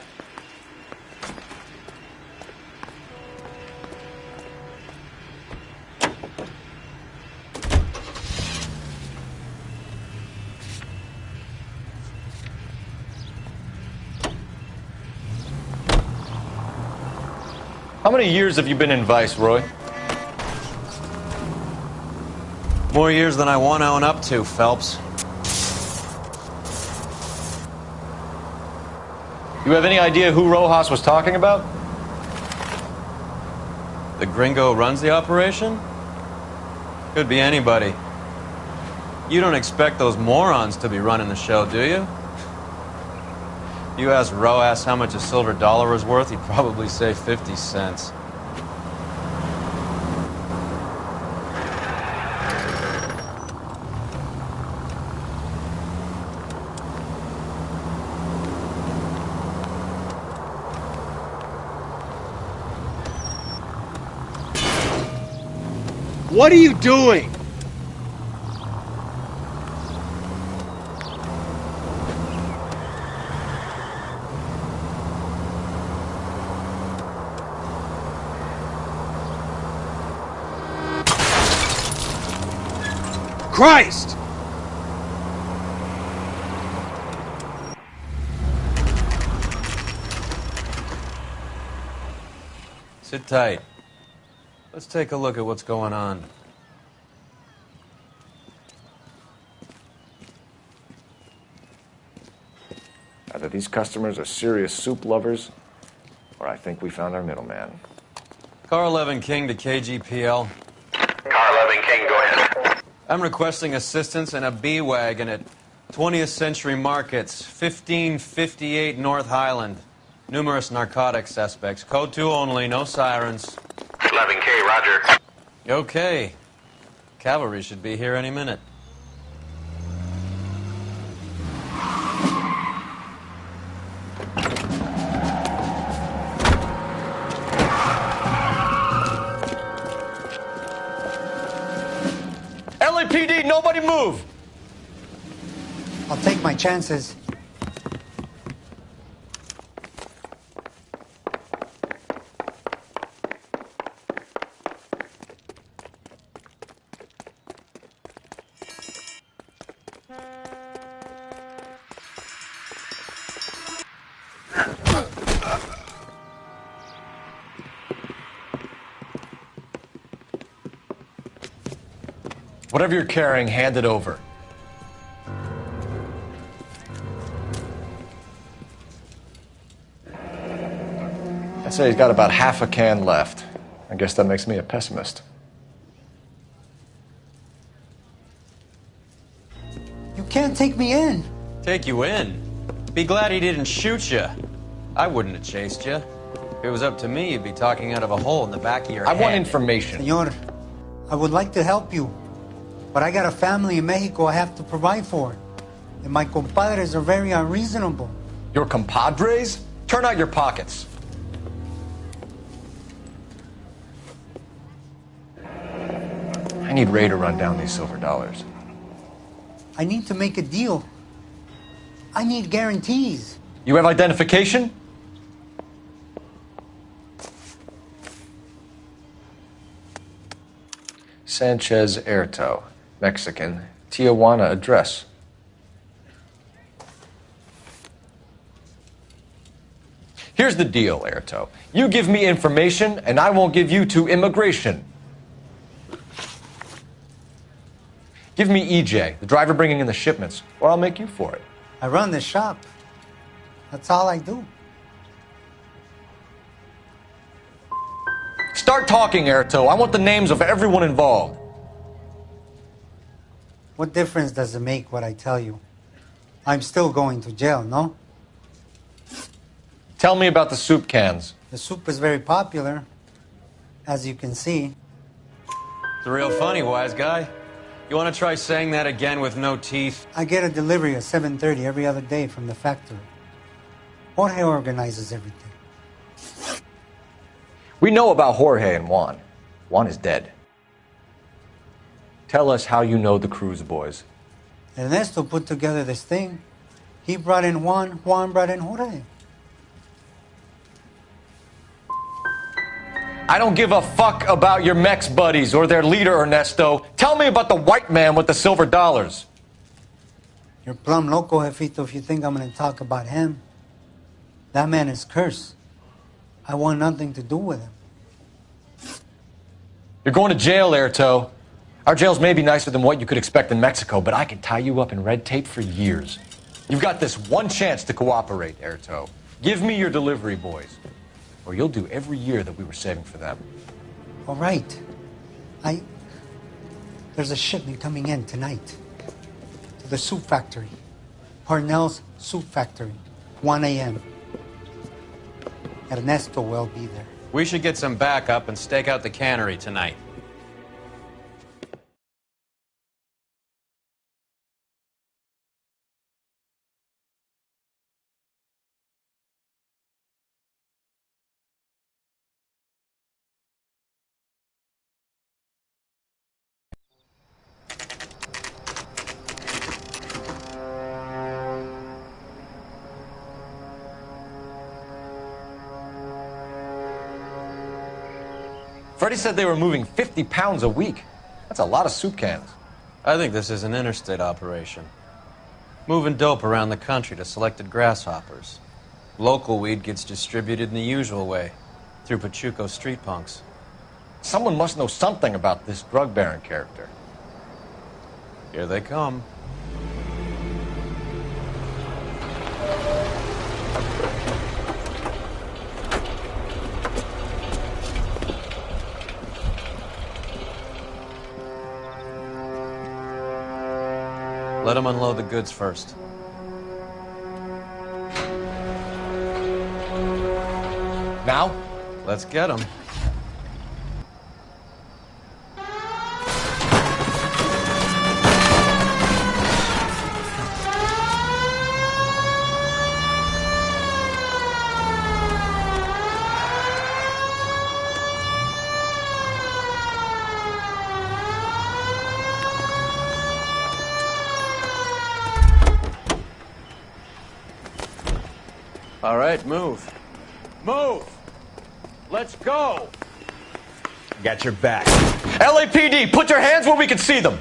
How many years have you been in Vice, Roy? More years than I want to own up to, Phelps. You have any idea who Rojas was talking about? The gringo runs the operation? Could be anybody. You don't expect those morons to be running the show, do you? You ask Rojas how much a silver dollar is worth, he'd probably say 50 cents. What are you doing? Christ! Sit tight. Let's take a look at what's going on. Either these customers are serious soup lovers, or I think we found our middleman. Car 11 King to KGPL. Car 11 King, go ahead. I'm requesting assistance in a B-Wagon at 20th Century Markets, 1558 North Highland. Numerous narcotic suspects. Code 2 only, no sirens. 11K, roger. Okay. Cavalry should be here any minute. LAPD, nobody move! I'll take my chances. Whatever you're carrying, hand it over. I'd say he's got about half a can left. I guess that makes me a pessimist. You can't take me in. Take you in? Be glad he didn't shoot you. I wouldn't have chased you. If it was up to me, you'd be talking out of a hole in the back of your head. I want information. Senor, I would like to help you, but I got a family in Mexico I have to provide for. And my compadres are very unreasonable. Your compadres? Turn out your pockets. I need Ray to run down these silver dollars. I need to make a deal. I need guarantees. You have identification? Sanchez Erto, Mexican, Tijuana address. Here's the deal, Erto. You give me information, and I won't give you to immigration. Give me EJ, the driver bringing in the shipments, or I'll make you for it. I run the shop. That's all I do. Start talking, Erto. I want the names of everyone involved. What difference does it make what I tell you? I'm still going to jail, no? Tell me about the soup cans. The soup is very popular, as you can see. It's real funny, wise guy. You want to try saying that again with no teeth? I get a delivery at 7:30 every other day from the factory. Jorge organizes everything. We know about Jorge and Juan. Juan is dead. Tell us how you know the Cruz boys. Ernesto put together this thing. He brought in Juan, Juan brought in Jorge. I don't give a fuck about your Mex buddies or their leader, Ernesto. Tell me about the white man with the silver dollars. You're plumb loco, Jefito, if you think I'm going to talk about him. That man is cursed. I want nothing to do with him. You're going to jail, Airto. Our jails may be nicer than what you could expect in Mexico, but I can tie you up in red tape for years. You've got this one chance to cooperate, Airto. Give me your delivery boys, or you'll do every year that we were saving for them. All right. There's a shipment coming in tonight to the soup factory. Parnell's Soup Factory, 1 a.m. Ernesto will be there. We should get some backup and stake out the cannery tonight. Freddie said they were moving 50 pounds a week. That's a lot of soup cans. I think this is an interstate operation. Moving dope around the country to selected grasshoppers. Local weed gets distributed in the usual way, through Pachuco street punks. Someone must know something about this drug baron character. Here they come. Let them unload the goods first. Now? Let's get them. All right, move. Move! Let's go! Got your back. LAPD, put your hands where we can see them!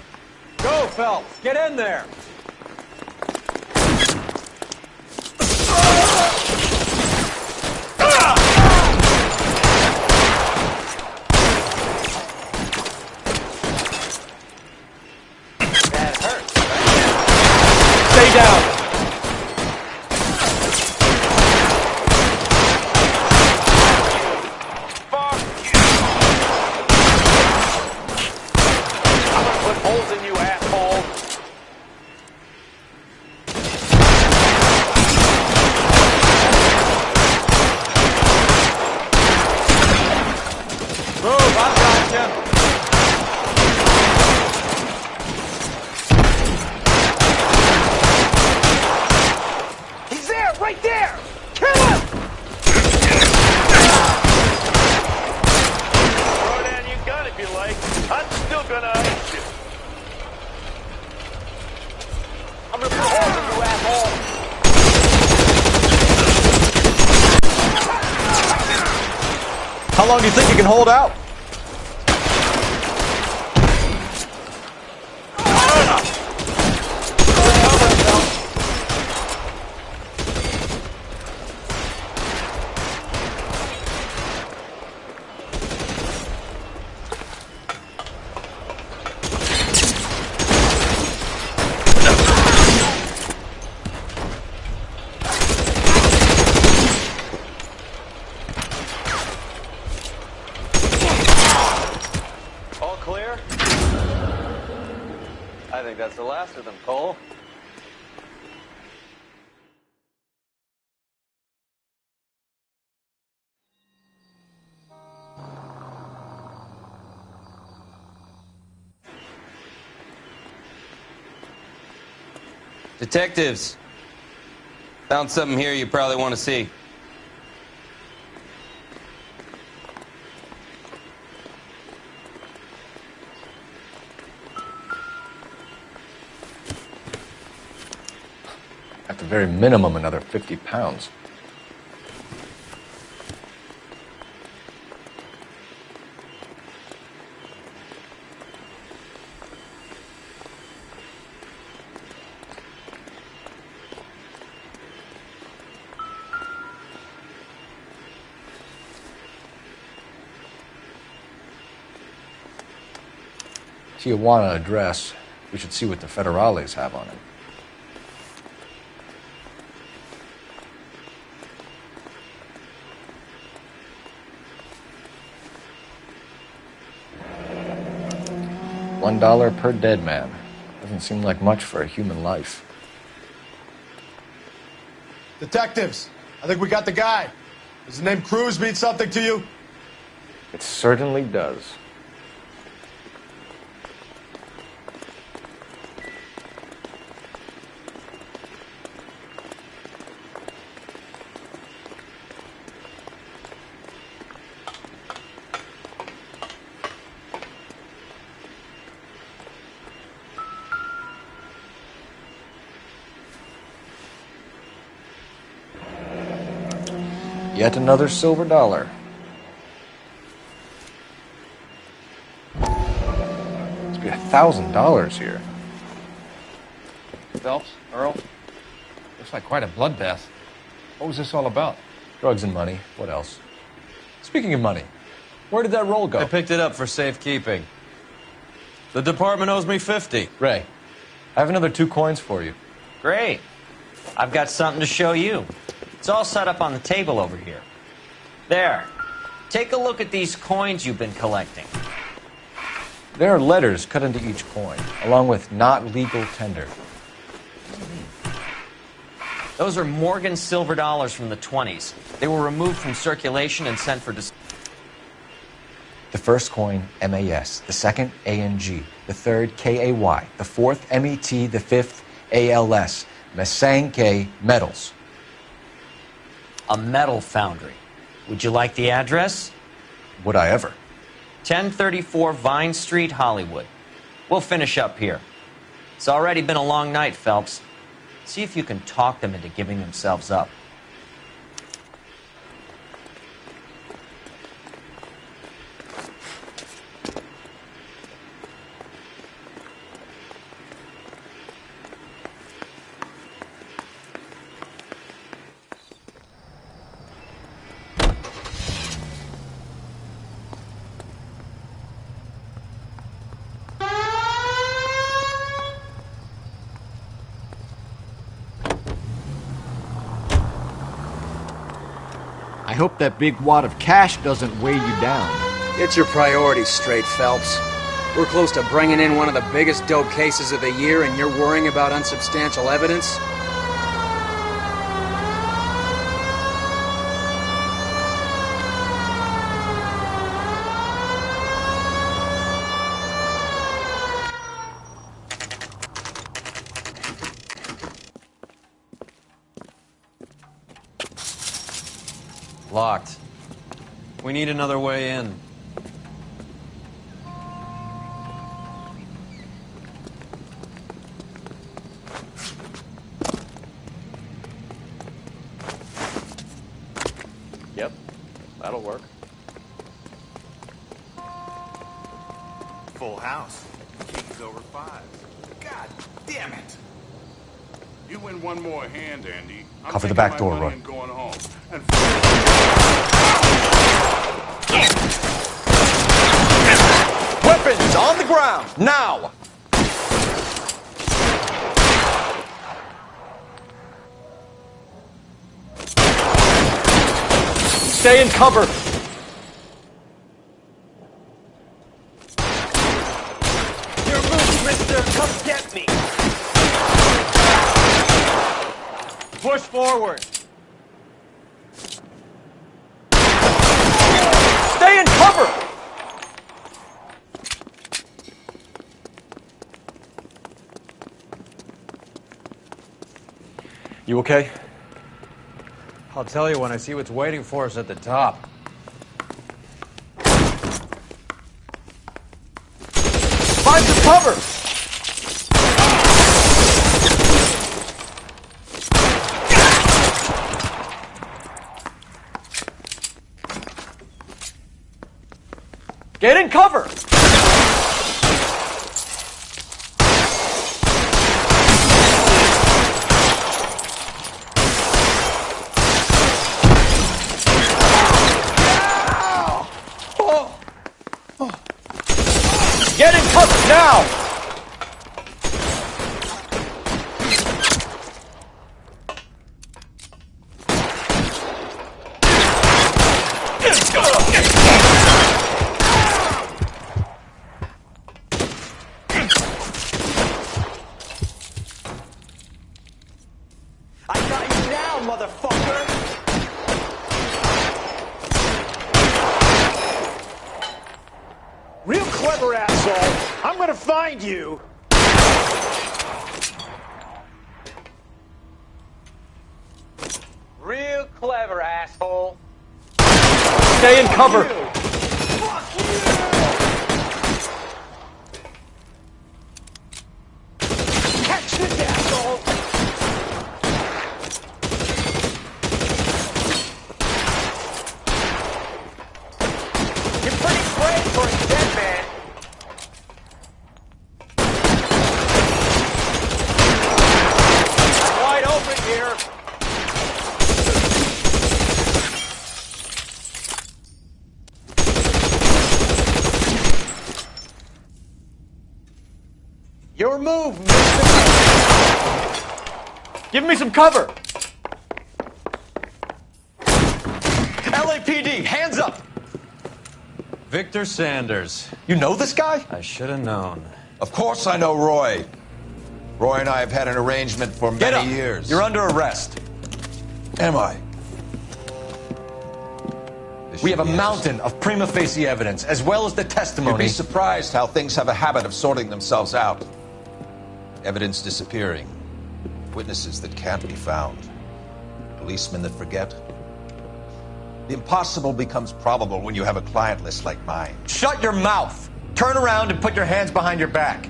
Go, Phelps! Get in there! That hurts, right? Stay down! How long do you think you can hold out? I think that's the last of them, Cole. Detectives, found something here you probably want to see. At the very minimum, another 50 pounds. Tijuana address. We should see what the federales have on it. $1 per dead man. Doesn't seem like much for a human life. Detectives, I think we got the guy. Does the name Cruz mean something to you? It certainly does. Yet another silver dollar. Must be $1,000 here. Phelps, Earl, looks like quite a bloodbath. What was this all about? Drugs and money. What else? Speaking of money, where did that roll go? I picked it up for safekeeping. The department owes me 50. Ray, I have another 2 coins for you. Great. I've got something to show you. It's all set up on the table over here. There. Take a look at these coins you've been collecting. There are letters cut into each coin, along with not legal tender. Those are Morgan silver dollars from the 20s. They were removed from circulation and sent for The first coin, MAS. The second, ANG. The third, KAY. The fourth, MET. The fifth, ALS. Masanke metals. A metal foundry. Would you like the address? Would I ever? 1034 Vine Street, Hollywood. We'll finish up here. It's already been a long night, Phelps. See if you can talk them into giving themselves up. I hope that big wad of cash doesn't weigh you down. Get your priorities straight, Phelps. We're close to bringing in one of the biggest dope cases of the year, and you're worrying about unsubstantial evidence? Locked. We need another way in. Yep, that'll work. Full house. Kings over 5. God damn it! You win one more hand, Andy. I'm Cover the taking back my door, money Roy. and going home. And Weapons on the ground, now! Stay in cover! Your move, mister! Come get me! Push forward! Stay in cover! You okay? I'll tell you when I see what's waiting for us at the top. Find some cover! Get in cover! Get in cover now! I got you now, motherfucker! Real clever, asshole. I'm gonna find you. Real clever, asshole. Stay in cover. Fuck you. Catch this, asshole. You're pretty brave for a dead man. I'm wide open here. Your move, mister. Give me some cover! LAPD, hands up! Victor Sanders. You know this guy? I should have known. Of course I know Roy. Roy and I have had an arrangement for Get many up. years. You're under arrest. Am I? We have a mountain of prima facie evidence, as well as the You'd testimony. be surprised how things have a habit of sorting themselves out. Evidence disappearing. Witnesses that can't be found. Policemen that forget. The impossible becomes probable when you have a client list like mine. Shut your mouth! Turn around and put your hands behind your back.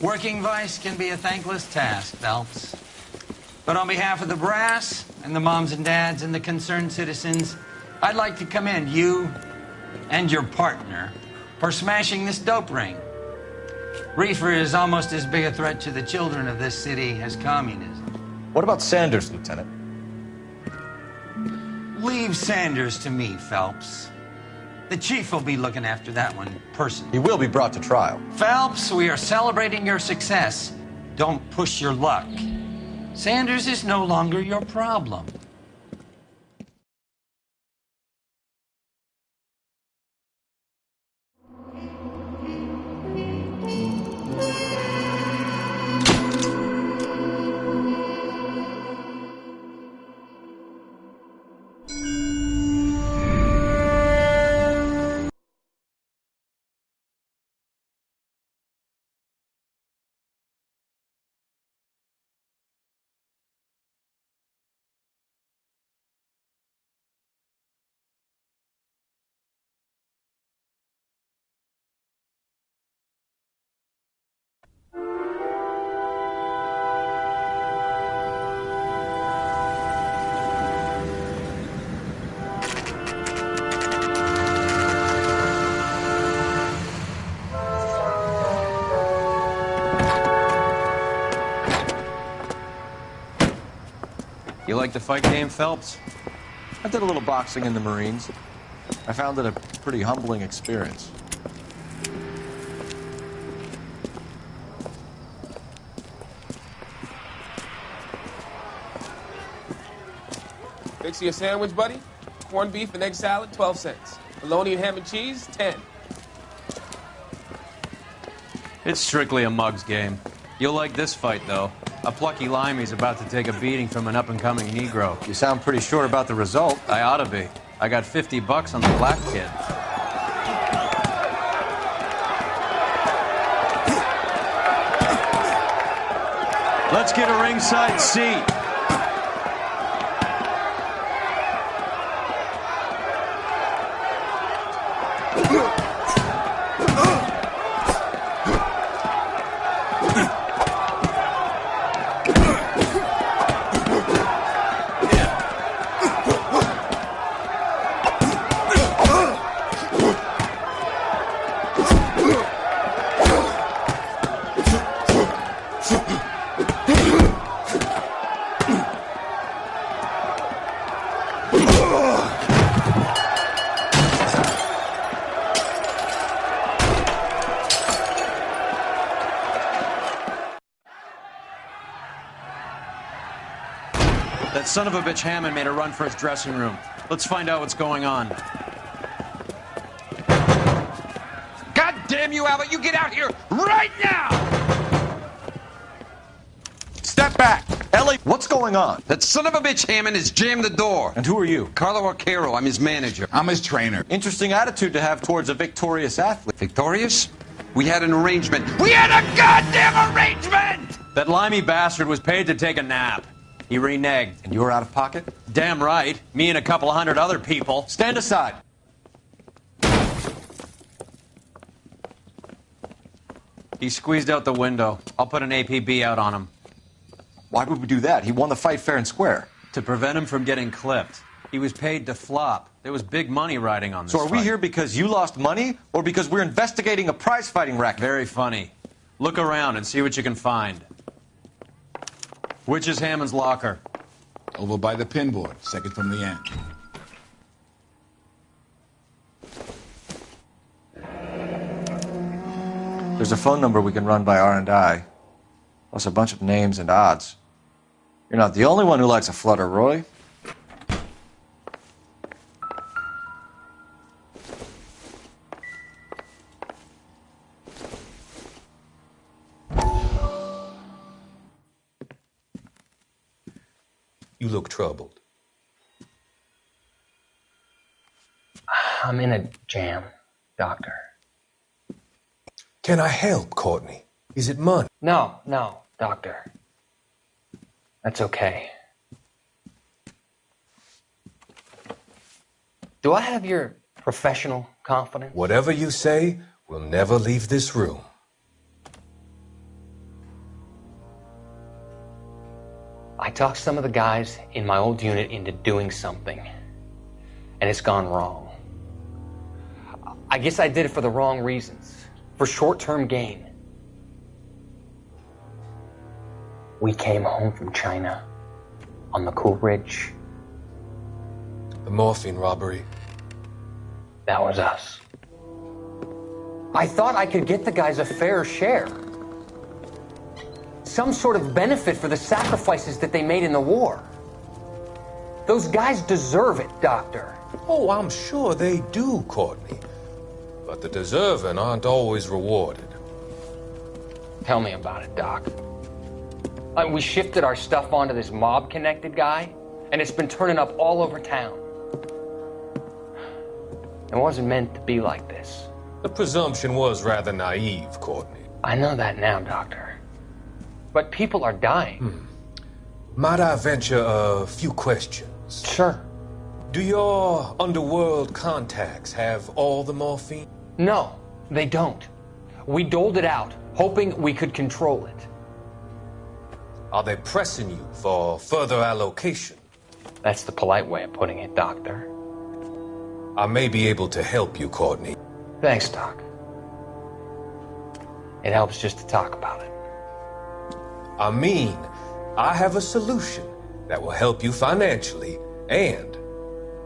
Working vice can be a thankless task, Phelps. But on behalf of the brass and the moms and dads and the concerned citizens, I'd like to commend you and your partner for smashing this dope ring. Reefer is almost as big a threat to the children of this city as communism. What about Sanders, Lieutenant? Leave Sanders to me, Phelps. The chief will be looking after that one personally. He will be brought to trial. Phelps, we are celebrating your success. Don't push your luck. Sanders is no longer your problem. You like the fight game, Phelps? I did a little boxing in the Marines. I found it a pretty humbling experience. Fix you a sandwich, buddy? Corned beef and egg salad, 12 cents. Bologna and ham and cheese, 10. It's strictly a mug's game. You'll like this fight, though. A plucky limey's about to take a beating from an up-and-coming Negro. You sound pretty sure about the result. I ought to be. I got $50 on the black kid. Let's get a ringside seat. That son of a bitch Hammond made a run for his dressing room. Let's find out what's going on. God damn you, Albert! You get out here right now! Step back! Ellie, what's going on? That son of a bitch Hammond has jammed the door. And who are you? Carlo Arcaro. I'm his manager. I'm his trainer. Interesting attitude to have towards a victorious athlete. Victorious? We had an arrangement. We had a goddamn arrangement! That limey bastard was paid to take a nap. He reneged. And you were out of pocket? Damn right. Me and a couple 100 other people. Stand aside. He squeezed out the window. I'll put an APB out on him. Why would we do that? He won the fight fair and square. To prevent him from getting clipped. He was paid to flop. There was big money riding on this So are we fight. here because you lost money or because we're investigating a prize-fighting racket? Very funny. Look around and see what you can find. Which is Hammond's locker? Over by the pinboard, second from the end. There's a phone number we can run by R&I, plus a bunch of names and odds. You're not the only one who likes a flutter, Roy. You look troubled. I'm in a jam, Doctor. Can I help, Courtney? Is it money? No, Doctor. That's okay. Do I have your professional confidence? Whatever you say will never leave this room. I talked some of the guys in my old unit into doing something, and it's gone wrong. I guess I did it for the wrong reasons, for short-term gain. We came home from China on the Cool Ridge. The morphine robbery. That was us. I thought I could get the guys a fair share. Some sort of benefit for the sacrifices that they made in the war. Those guys deserve it, Doctor. Oh, I'm sure they do, Courtney. But the deserving aren't always rewarded. Tell me about it, Doc. We shifted our stuff onto this mob-connected guy, and it's been turning up all over town. It wasn't meant to be like this. The presumption was rather naive, Courtney. I know that now, Doctor. But people are dying. Might I venture a few questions? Sure. Do your underworld contacts have all the morphine? No, they don't. We doled it out, hoping we could control it. Are they pressing you for further allocation? That's the polite way of putting it, Doctor. I may be able to help you, Courtney. Thanks, Doc. It helps just to talk about it. I mean, I have a solution that will help you financially and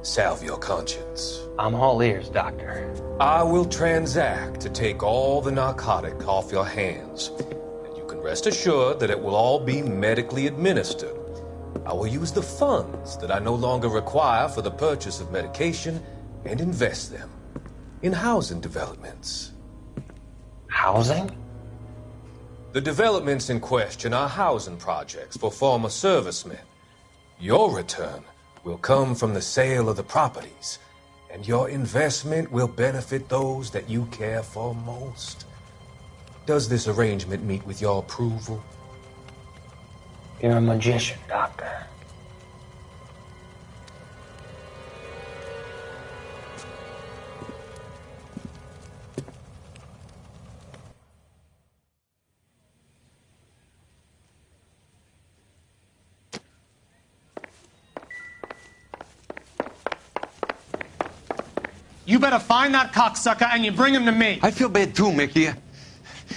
salve your conscience. I'm all ears, Doctor. I will transact to take all the narcotic off your hands, and you can rest assured that it will all be medically administered. I will use the funds that I no longer require for the purchase of medication and invest them in housing developments. Housing? The developments in question are housing projects for former servicemen. Your return will come from the sale of the properties, and your investment will benefit those that you care for most. Does this arrangement meet with your approval? You're a magician, Doctor. You better find that cocksucker and you bring him to me. I feel bad too, Mickey.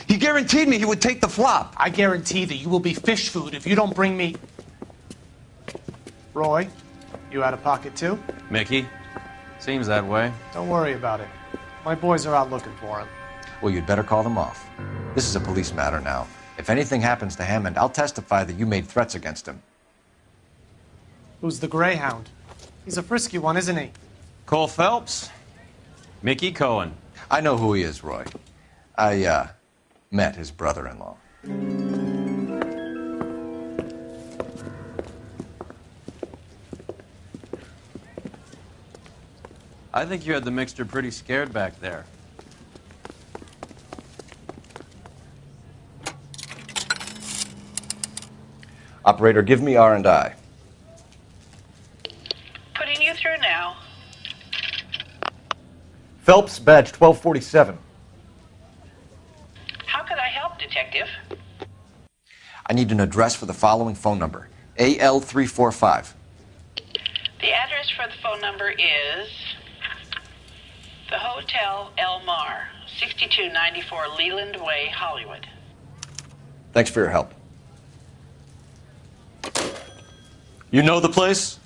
He guaranteed me he would take the flop. I guarantee that you will be fish food if you don't bring me... Roy, you out of pocket too? Mickey? Seems that way. Don't worry about it. My boys are out looking for him. Well, you'd better call them off. This is a police matter now. If anything happens to Hammond, I'll testify that you made threats against him. Who's the Greyhound? He's a frisky one, isn't he? Cole Phelps? Mickey Cohen. I know who he is, Roy. I, met his brother-in-law. I think you had the mixture pretty scared back there. Operator, give me R&I. Putting you through now. Phelps, badge 1247. How could I help, Detective? I need an address for the following phone number. AL345. The address for the phone number is the Hotel El-Mar, 6294 Leland Way, Hollywood. Thanks for your help. You know the place?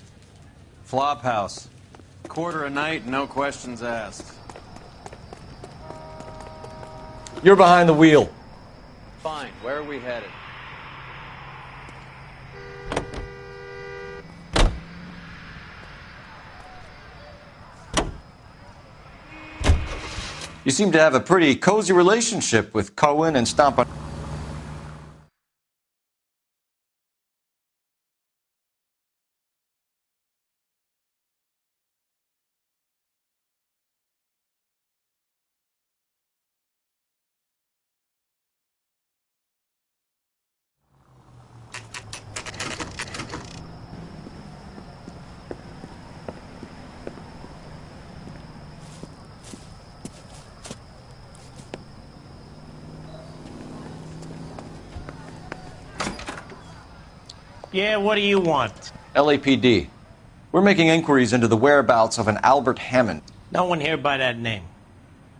Flop house. Quarter a night, no questions asked. You're behind the wheel. Fine. Where are we headed? You seem to have a pretty cozy relationship with Cohen and Stomp. Yeah, what do you want? LAPD. We're making inquiries into the whereabouts of an Albert Hammond. No one here by that name.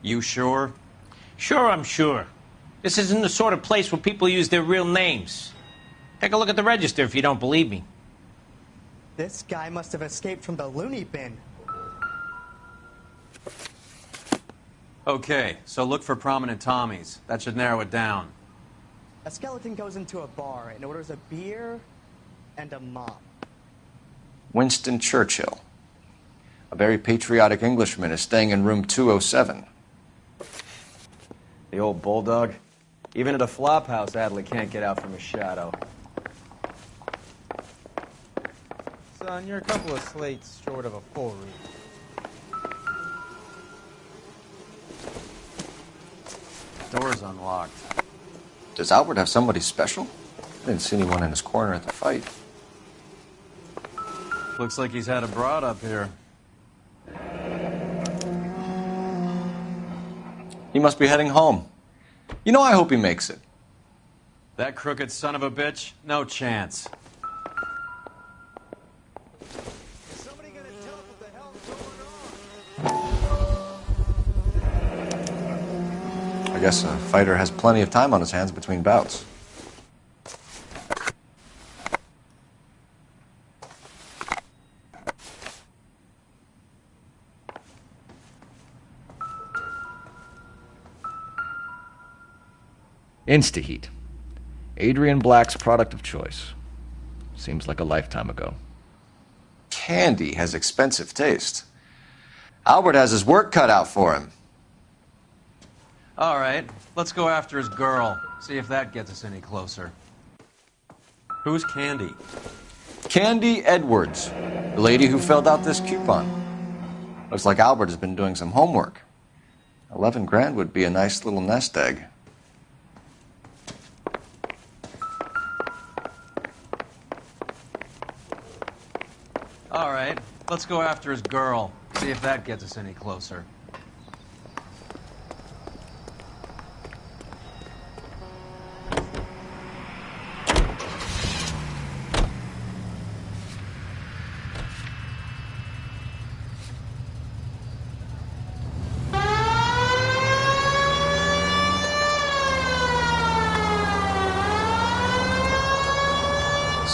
You sure? Sure, I'm sure. This isn't the sort of place where people use their real names. Take a look at the register if you don't believe me. This guy must have escaped from the loony bin. Okay, so look for prominent Tommies. That should narrow it down. A skeleton goes into a bar and orders a beer and a mop. Winston Churchill. A very patriotic Englishman is staying in room 207. The old bulldog. Even at a flop house, Adley can't get out from his shadow. Son, you're a couple of slates short of a full read. Door's unlocked. Does Albert have somebody special? I didn't see anyone in his corner at the fight. Looks like he's had a broad up here. He must be heading home. You know, I hope he makes it. That crooked son of a bitch? No chance. I guess a fighter has plenty of time on his hands between bouts. Instaheat. Adrian Black's product of choice. Seems like a lifetime ago. Candy has expensive taste. Albert has his work cut out for him. All right, let's go after his girl. See if that gets us any closer. Who's Candy? Candy Edwards, the lady who filled out this coupon. Looks like Albert has been doing some homework. 11 grand would be a nice little nest egg. All right, let's go after his girl. See if that gets us any closer.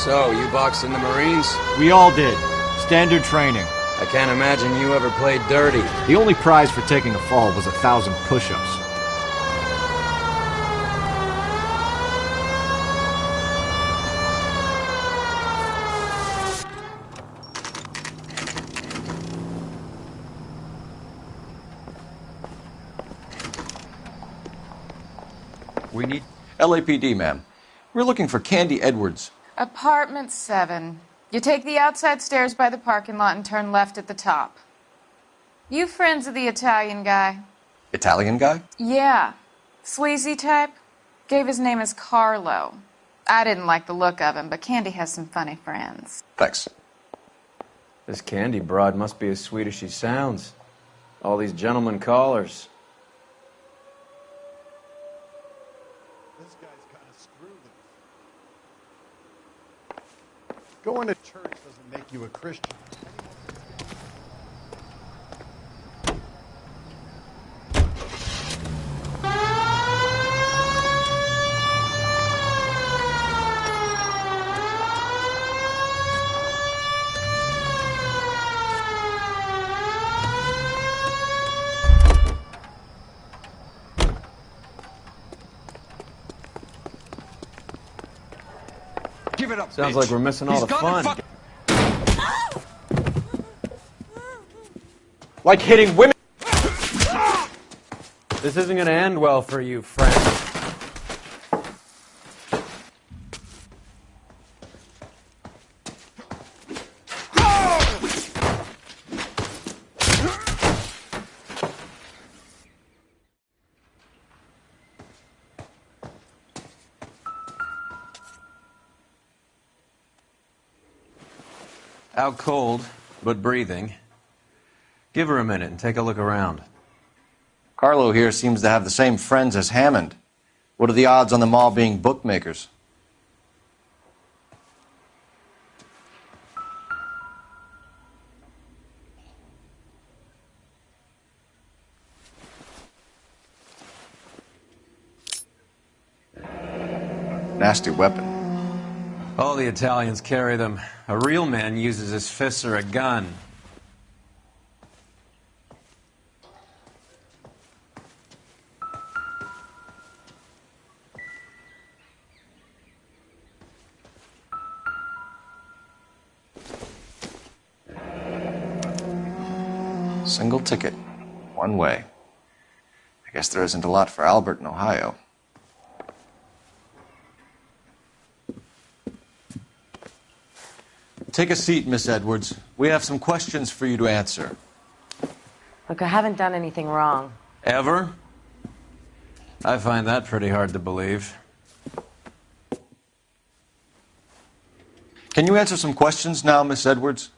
So, you boxed in the Marines? We all did. Standard training. I can't imagine you ever played dirty. The only prize for taking a fall was 1,000 push-ups. We need... LAPD, ma'am. We're looking for Candy Edwards. Apartment 7. You take the outside stairs by the parking lot and turn left at the top. You friends of the Italian guy? Italian guy? Yeah. Sleazy type. Gave his name as Carlo. I didn't like the look of him, but Candy has some funny friends. Thanks. This Candy broad must be as sweet as she sounds. All these gentlemen callers. This guy's kind of screwed. Going to church doesn't make you a Christian. Give it up, Sounds like we're missing all the fun. Like hitting women. This isn't going to end well for you, friend. Out cold, but breathing. Give her a minute and take a look around. Carlo here seems to have the same friends as Hammond. What are the odds on them all being bookmakers? Nasty weapon. All the Italians carry them. A real man uses his fists or a gun. Single ticket. One way. I guess there isn't a lot for Albert in Ohio. Take a seat, Miss Edwards. We have some questions for you to answer. Look, I haven't done anything wrong. Ever? I find that pretty hard to believe. Can you answer some questions now, Miss Edwards?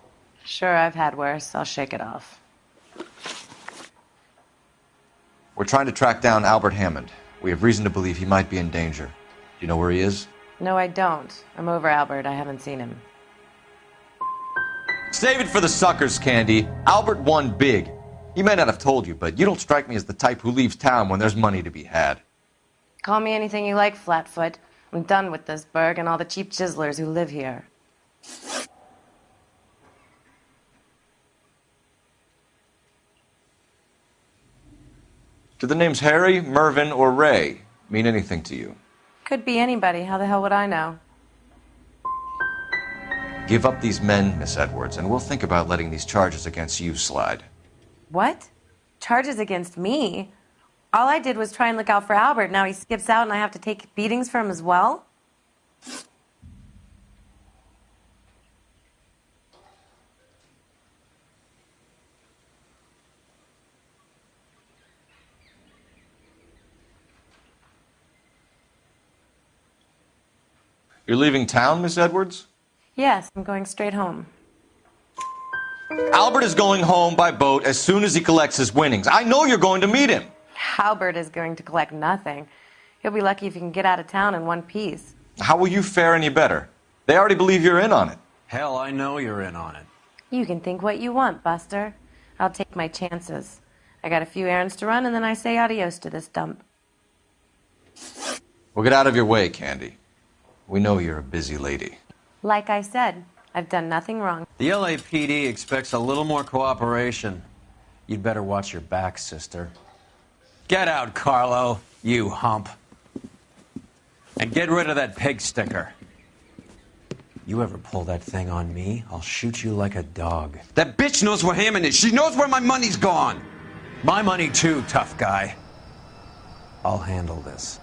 Sure, I've had worse. I'll shake it off. We're trying to track down Albert Hammond. We have reason to believe he might be in danger. Do you know where he is? No, I don't. I'm over Albert. I haven't seen him. Save it for the suckers, Candy. Albert won big. He may not have told you, but you don't strike me as the type who leaves town when there's money to be had. Call me anything you like, Flatfoot. I'm done with this burg and all the cheap chiselers who live here. Do the names Harry, Mervyn, or Ray mean anything to you? Could be anybody. How the hell would I know? Give up these men, Miss Edwards, and we'll think about letting these charges against you slide. What? Charges against me? All I did was try and look out for Albert. Now he skips out and I have to take beatings for him as well? You're leaving town, Miss Edwards? Yes, I'm going straight home. Albert is going home by boat as soon as he collects his winnings. I know you're going to meet him. Albert is going to collect nothing. He'll be lucky if he can get out of town in one piece. How will you fare any better? They already believe you're in on it. Hell, I know you're in on it. You can think what you want, Buster. I'll take my chances. I got a few errands to run, and then I say adios to this dump. Well, get out of your way, Candy. We know you're a busy lady. Like I said, I've done nothing wrong. The LAPD expects a little more cooperation. You'd better watch your back, sister. Get out, Carlo, you hump. And get rid of that pig sticker. You ever pull that thing on me, I'll shoot you like a dog. That bitch knows where Hammond is. She knows where my money's gone. My money too, tough guy. I'll handle this.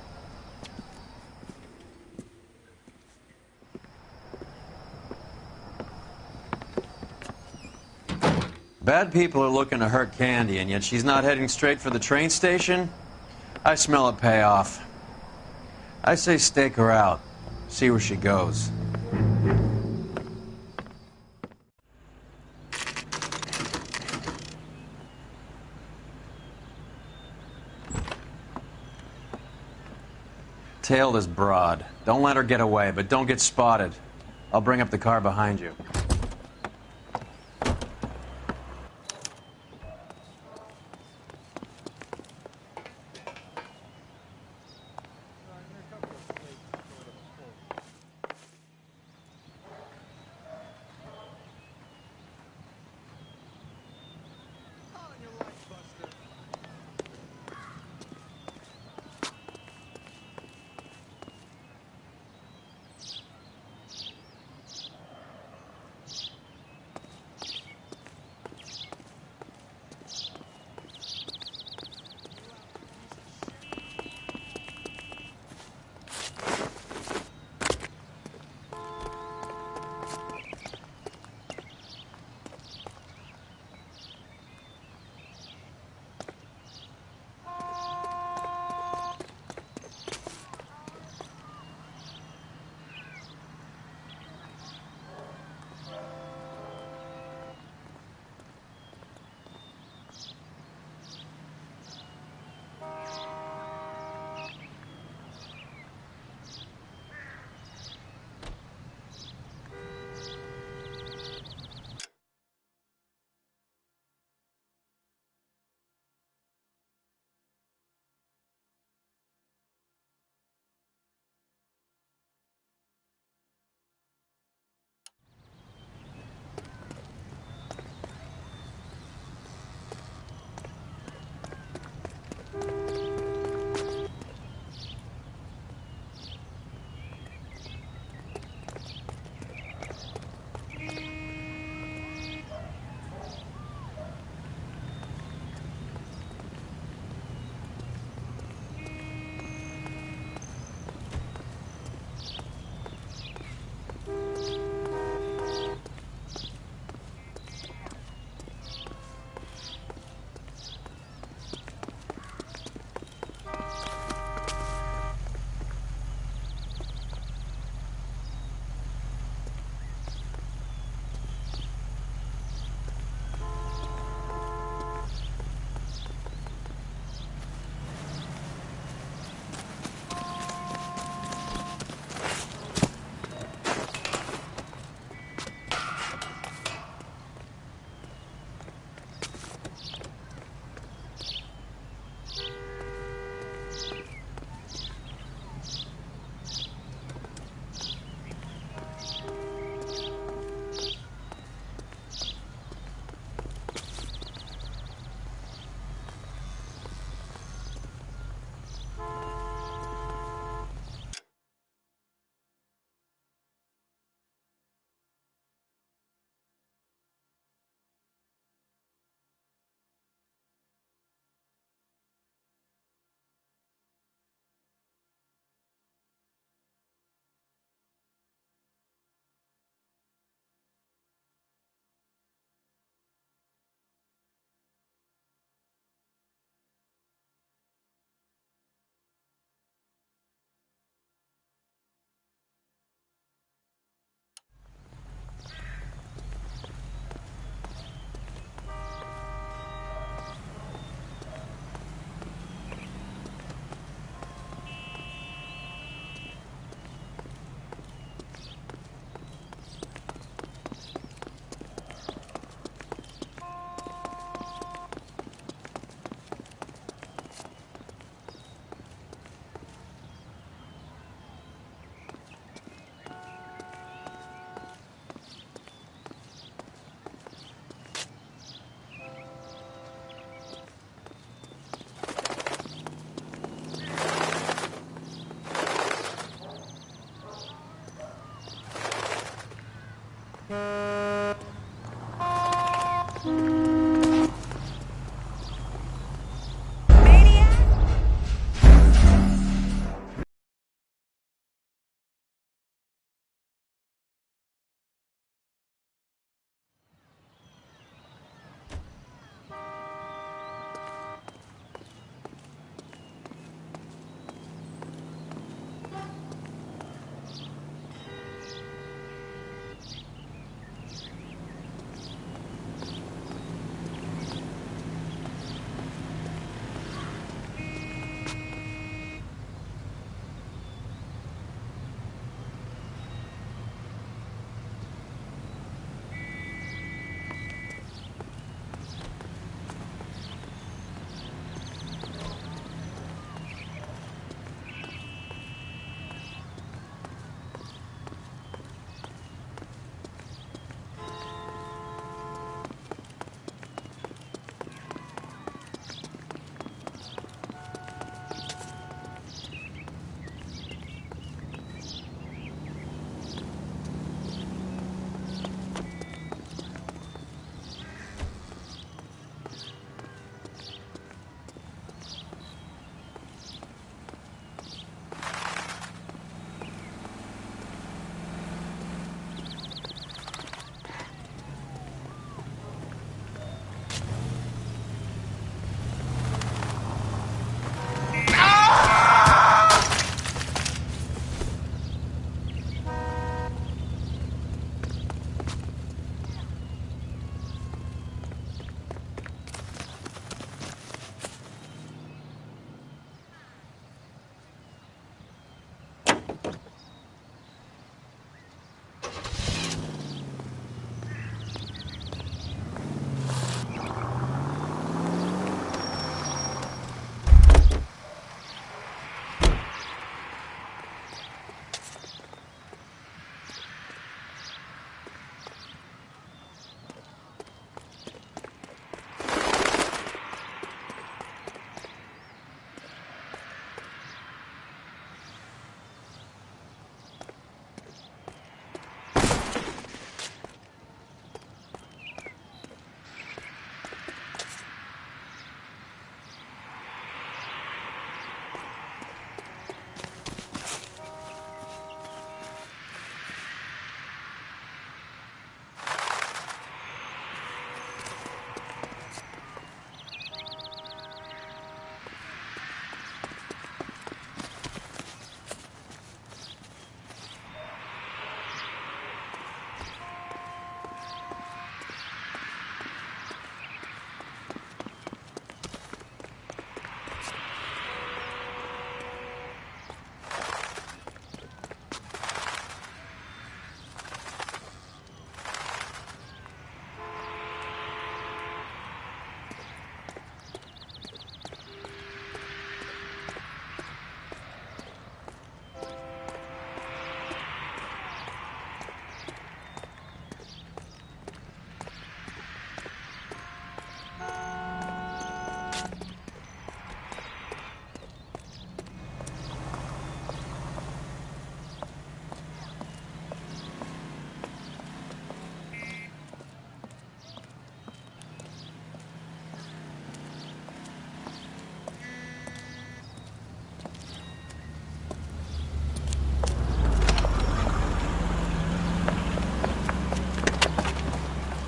Bad people are looking to hurt Candy, and yet she's not heading straight for the train station? I smell a payoff. I say stake her out. See where she goes. Tail this broad. Don't let her get away, but don't get spotted. I'll bring up the car behind you.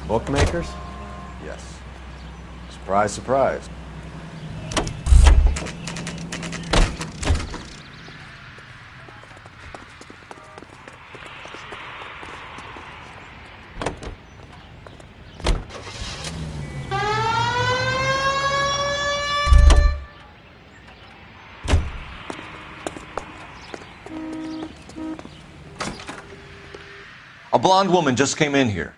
Bookmakers? Yes. Surprise, surprise. A blonde woman just came in here.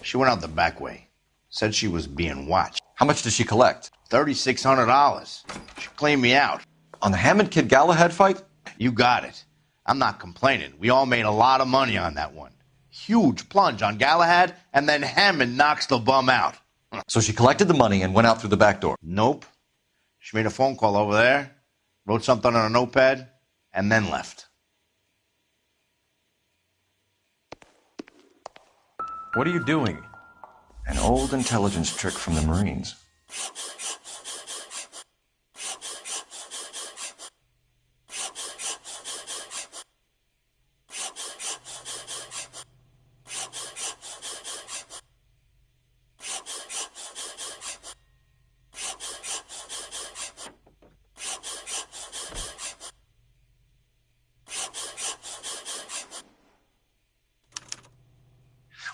She went out the back way. Said she was being watched. How much did she collect? $3,600. She cleaned me out. On the Hammond Kid Galahad fight? You got it. I'm not complaining. We all made a lot of money on that one. Huge plunge on Galahad, and then Hammond knocks the bum out. So she collected the money and went out through the back door? Nope. She made a phone call over there, wrote something on a notepad, and then left. What are you doing? An old intelligence trick from the Marines.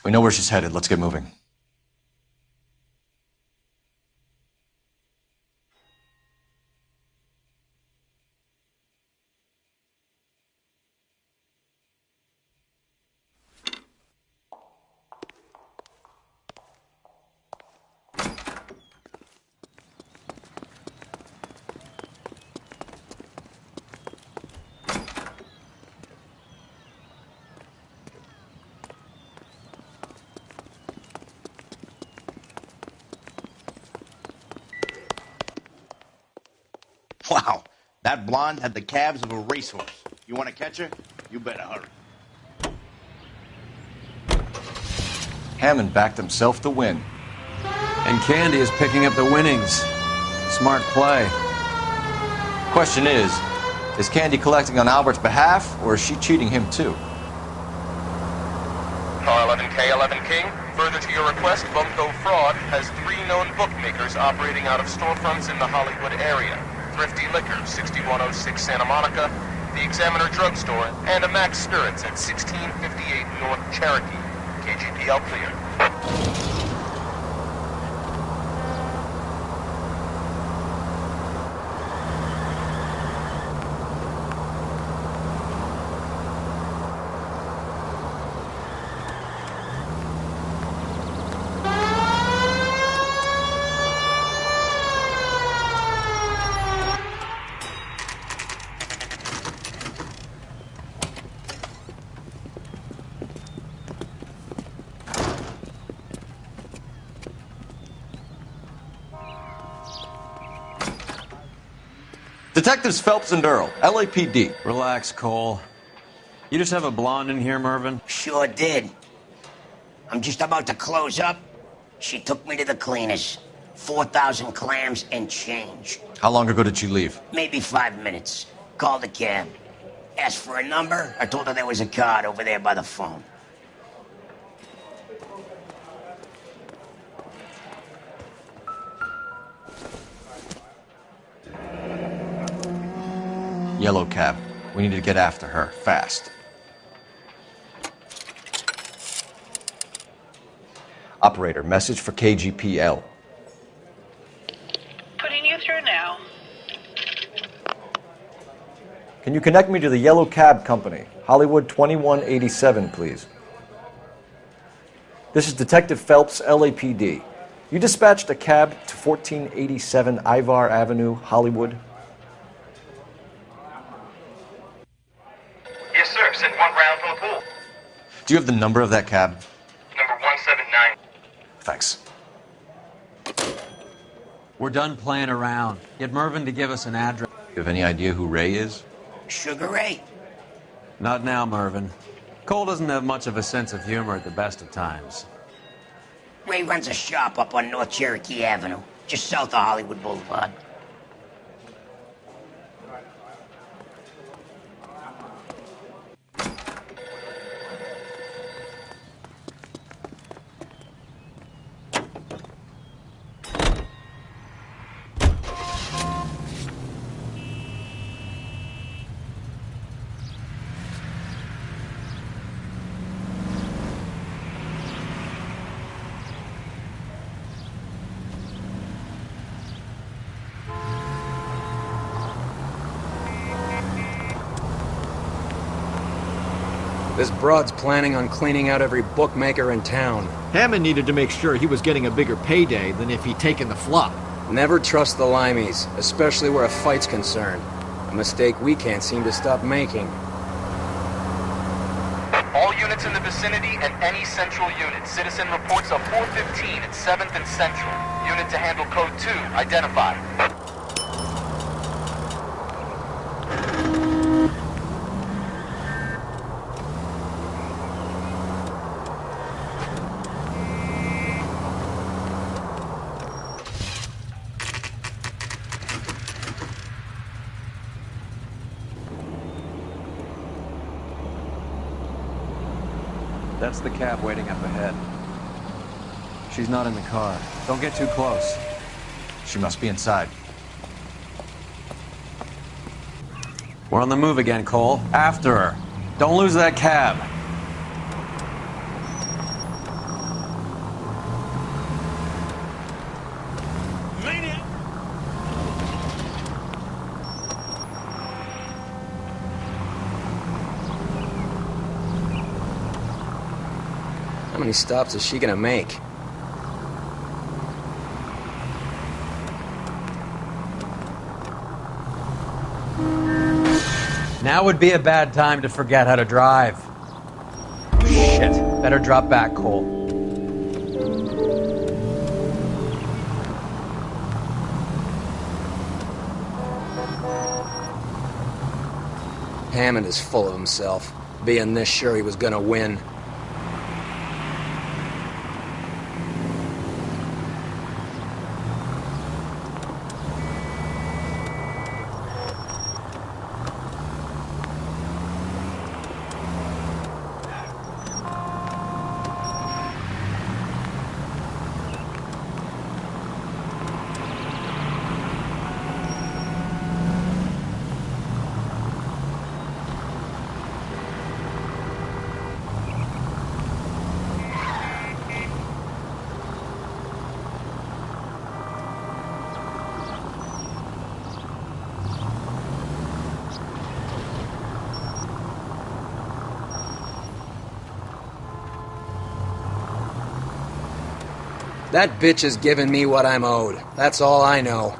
We know where she's headed. Let's get moving. Wow, that blonde had the calves of a racehorse. You want to catch her? You better hurry. Hammond backed himself to win. And Candy is picking up the winnings. Smart play. Question is Candy collecting on Albert's behalf, or is she cheating him too? R11K, 11 King. Further to your request, Bumco Fraud has 3 known bookmakers operating out of storefronts in the Hollywood area. Thrifty Liquor, 6106 Santa Monica, the Examiner Drugstore, and a Max Spirits at 1658 North Cherokee. KGPL clear. Detectives Phelps and Earl, LAPD. Relax, Cole. You just have a blonde in here, Mervyn? Sure did. I'm just about to close up. She took me to the cleaners. 4,000 clams and change. How long ago did she leave? Maybe 5 minutes. Called a cab. Asked for a number. I told her there was a card over there by the phone. Yellow cab. We need to get after her, fast. Operator, message for KGPL. Putting you through now. Can you connect me to the Yellow Cab Company? Hollywood 2187, please. This is Detective Phelps, LAPD. You dispatched a cab to 1487 Ivar Avenue, Hollywood. Yes, sir. Send 1 round from the pool. Do you have the number of that cab? Number 179. Thanks. We're done playing around. Get Mervyn to give us an address. You have any idea who Ray is? Sugar Ray? Not now, Mervyn. Cole doesn't have much of a sense of humor at the best of times. Ray runs a shop up on North Cherokee Avenue, just south of Hollywood Boulevard. This broad's planning on cleaning out every bookmaker in town. Hammond needed to make sure he was getting a bigger payday than if he'd taken the flop. Never trust the limeys, especially where a fight's concerned. A mistake we can't seem to stop making. All units in the vicinity and any central unit. Citizen reports of 415 at 7th and Central. Unit to handle code 2, identified. That's the cab waiting up ahead. She's not in the car. Don't get too close. She must be inside. We're on the move again, Cole. After her. Don't lose that cab. How many stops is she gonna make? Now would be a bad time to forget how to drive. Shit. Better drop back, Cole. Hammond is full of himself, being this sure he was gonna win. That bitch is giving me what I'm owed. That's all I know.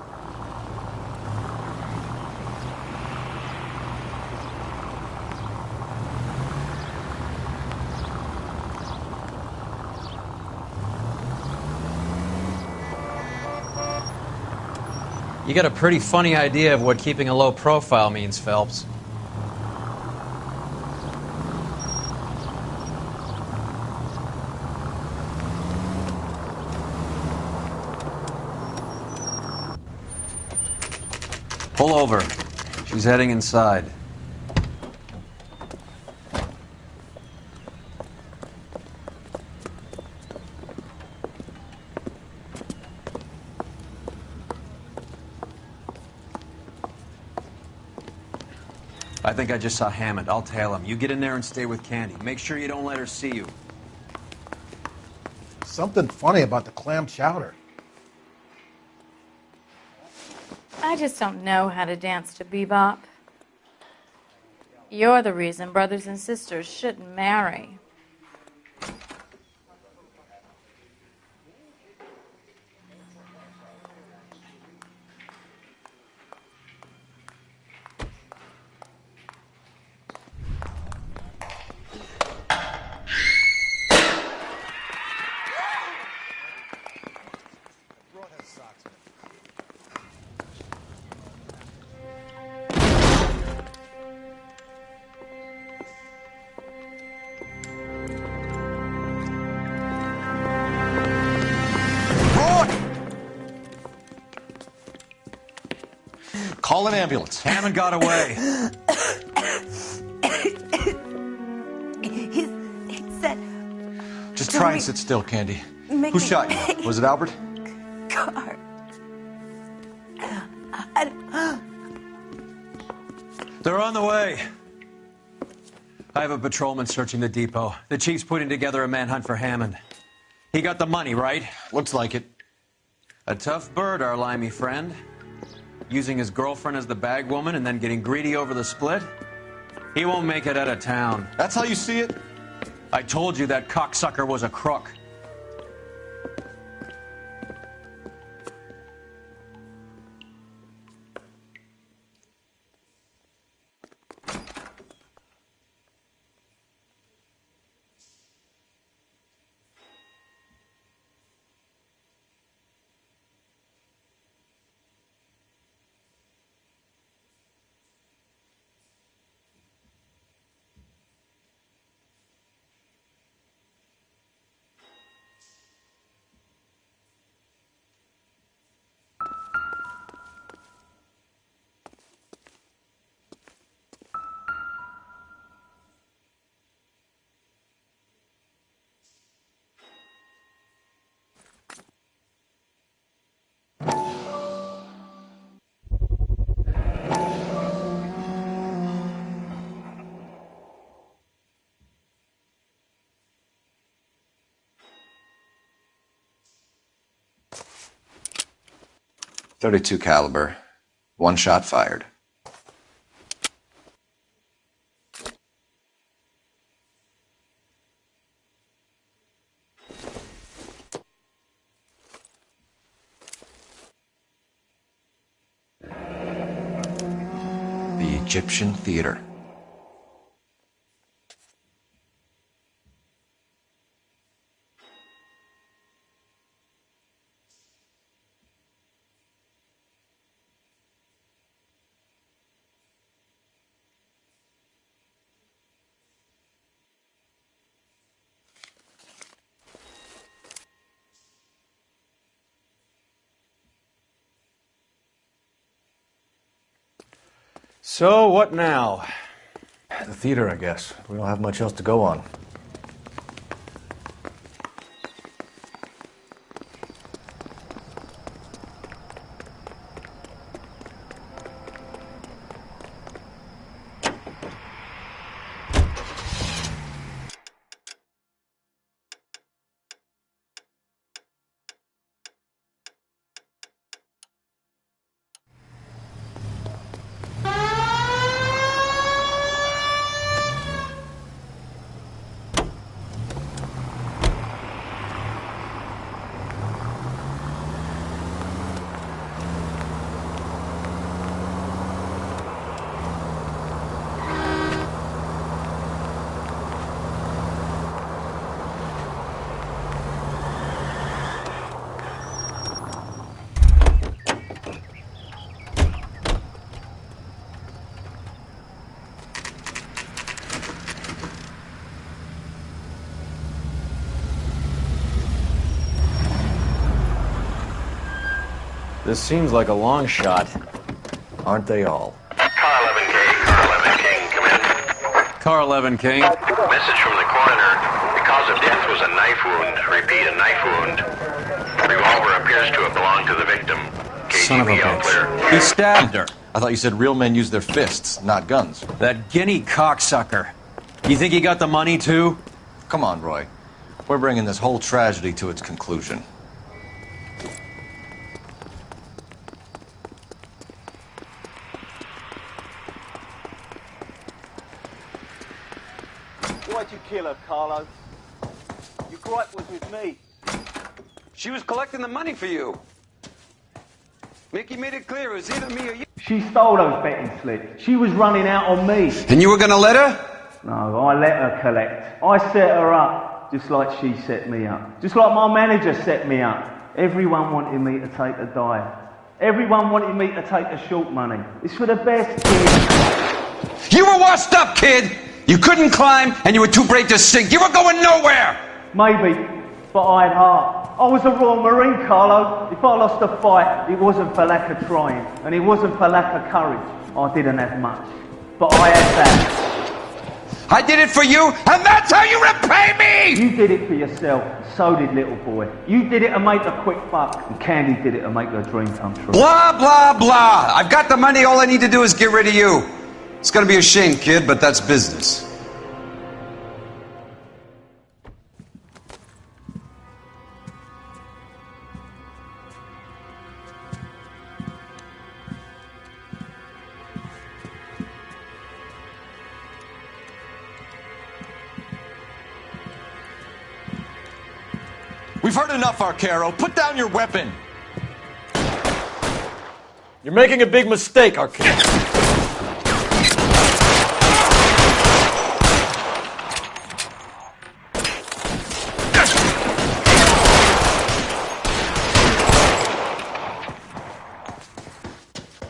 You got a pretty funny idea of what keeping a low profile means, Phelps. Pull over. She's heading inside. I think I just saw Hammond. I'll tail him. You get in there and stay with Candy. Make sure you don't let her see you. Something funny about the clam chowder. I just don't know how to dance to bebop. You're the reason brothers and sisters shouldn't marry. Call an ambulance. Hammond got away. He said... Just try and sit still, Candy. Who shot you? Was it Albert? Car. They're on the way. I have a patrolman searching the depot. The chief's putting together a manhunt for Hammond. He got the money, right? Looks like it. A tough bird, our limey friend. Using his girlfriend as the bag woman and then getting greedy over the split? He won't make it out of town. That's how you see it? I told you that cocksucker was a crook. .32 caliber. One shot fired. The Egyptian Theater. So, what now? The theater, I guess. We don't have much else to go on. This seems like a long shot. Aren't they all? Car 11K, Car 11 King, come in. Car 11 King. Message from the coroner. The cause of death was a knife wound. Repeat, a knife wound. The revolver appears to have belonged to the victim. Son of a KGB all clear. bitch. He stabbed her. I thought you said real men use their fists, not guns. That guinea cocksucker. You think he got the money, too? Come on, Roy. We're bringing this whole tragedy to its conclusion. Why'd you kill her, Carlo? Your gripe was with me. She was collecting the money for you. Mickey made it clear it was either me or you. She stole those betting slips. She was running out on me. And you were gonna let her? No, I let her collect. I set her up, just like she set me up. Just like my manager set me up. Everyone wanted me to take a dive. Everyone wanted me to take the short money. It's for the best, kid. You were washed up, kid! You couldn't climb, and you were too brave to sink. You were going nowhere! Maybe, but I had heart. I was a Royal Marine, Carlo. If I lost a fight, it wasn't for lack of trying, and it wasn't for lack of courage. I didn't have much, but I had that. I did it for you, and that's how you repay me! You did it for yourself, so did little boy. You did it to make a quick buck, and Candy did it to make her dream come true. Blah, blah, blah. I've got the money. All I need to do is get rid of you. It's gonna be a shame, kid, but that's business. We've heard enough, Arcaro. Put down your weapon. You're making a big mistake, Arcaro.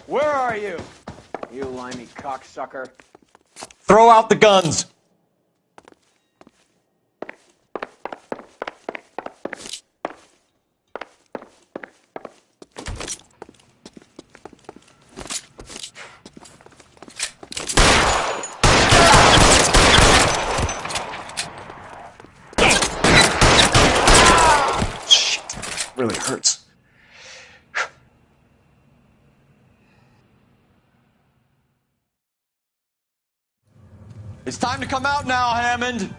Where are you? You limey cocksucker. Throw out the guns. Really hurts. It's time to come out now, Hammond.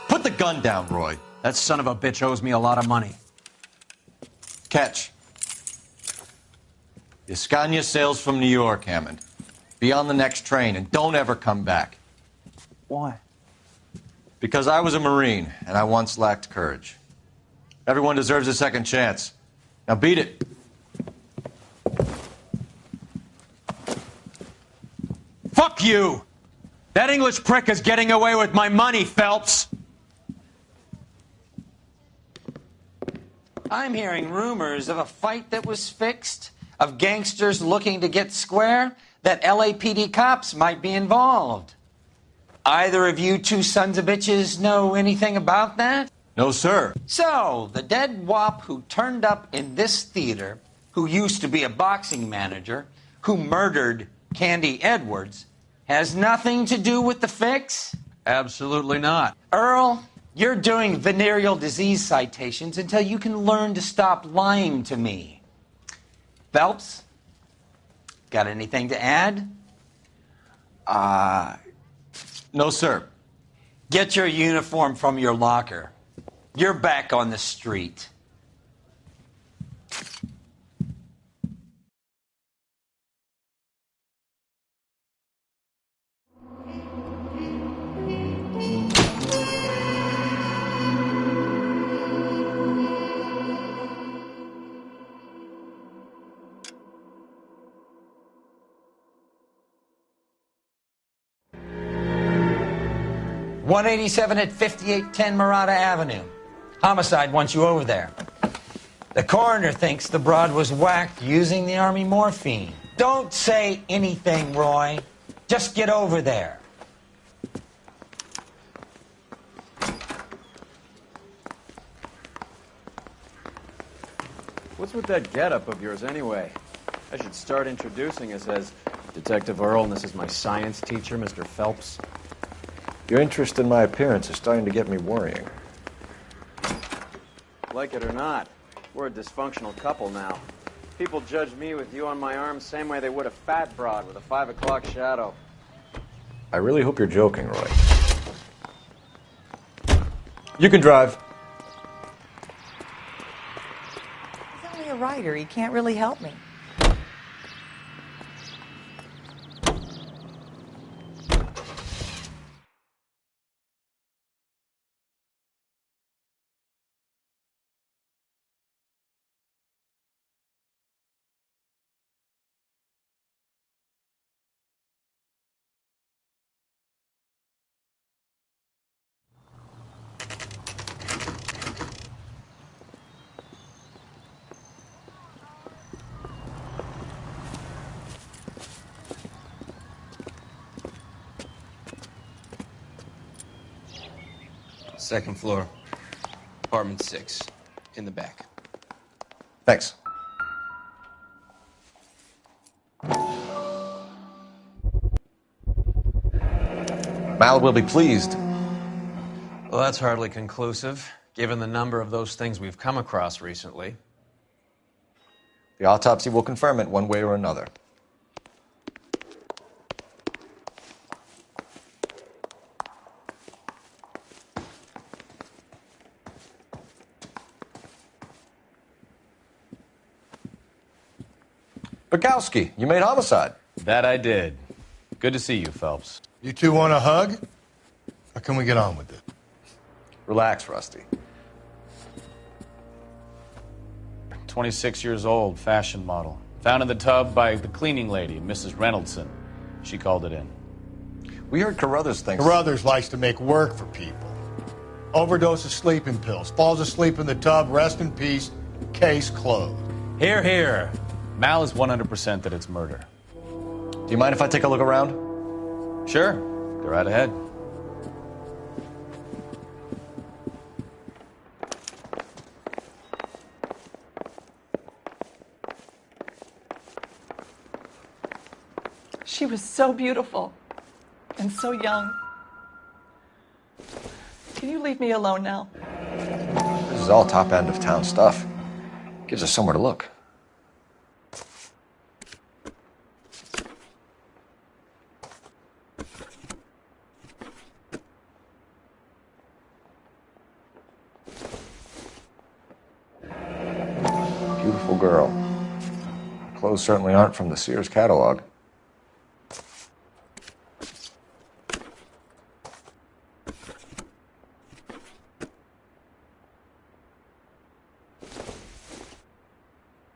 Put the gun down, Roy. That son of a bitch owes me a lot of money. Catch. The Scania sails from New York, Hammond. Be on the next train and don't ever come back. Why? Because I was a Marine and I once lacked courage. Everyone deserves a second chance. Now beat it. Fuck you! That English prick is getting away with my money, Phelps! I'm hearing rumors of a fight that was fixed, of gangsters looking to get square, that LAPD cops might be involved. Either of you two sons of bitches know anything about that? No, sir. So, the dead wop who turned up in this theater, who used to be a boxing manager, who murdered Candy Edwards, has nothing to do with the fix? Absolutely not. Earl, you're doing venereal disease citations until you can learn to stop lying to me. Phelps, got anything to add? No, sir. Get your uniform from your locker. You're back on the street. .187 at 5810 Murata Avenue. Homicide wants you over there. The coroner thinks the broad was whacked using the Army morphine. Don't say anything, Roy. Just get over there. What's with that getup of yours anyway? I should start introducing us as Detective Earl, and this is my science teacher, Mr. Phelps. Your interest in my appearance is starting to get me worrying. Like it or not, we're a dysfunctional couple now. People judge me with you on my arm same way they would a fat broad with a 5 o'clock shadow. I really hope you're joking, Roy. You can drive. He's only a writer. He can't really help me. Second floor, apartment 6, in the back. Thanks. Mal will be pleased. Well, that's hardly conclusive, given the number of those things we've come across recently. The autopsy will confirm it one way or another. Bukowski, you made homicide. That I did. Good to see you, Phelps. You two want a hug? Or can we get on with it? Relax, Rusty. 26 years old, fashion model. Found in the tub by the cleaning lady, Mrs. Reynoldson. She called it in. We heard Carruthers thinks... Carruthers likes to make work for people. Overdose of sleeping pills. Falls asleep in the tub. Rest in peace. Case closed. Here, here. Mal is 100% that it's murder. Do you mind if I take a look around? Sure. Go right ahead. She was so beautiful and so young. Can you leave me alone now? This is all top end of town stuff. Gives us somewhere to look. Beautiful girl. Clothes certainly aren't from the Sears catalog.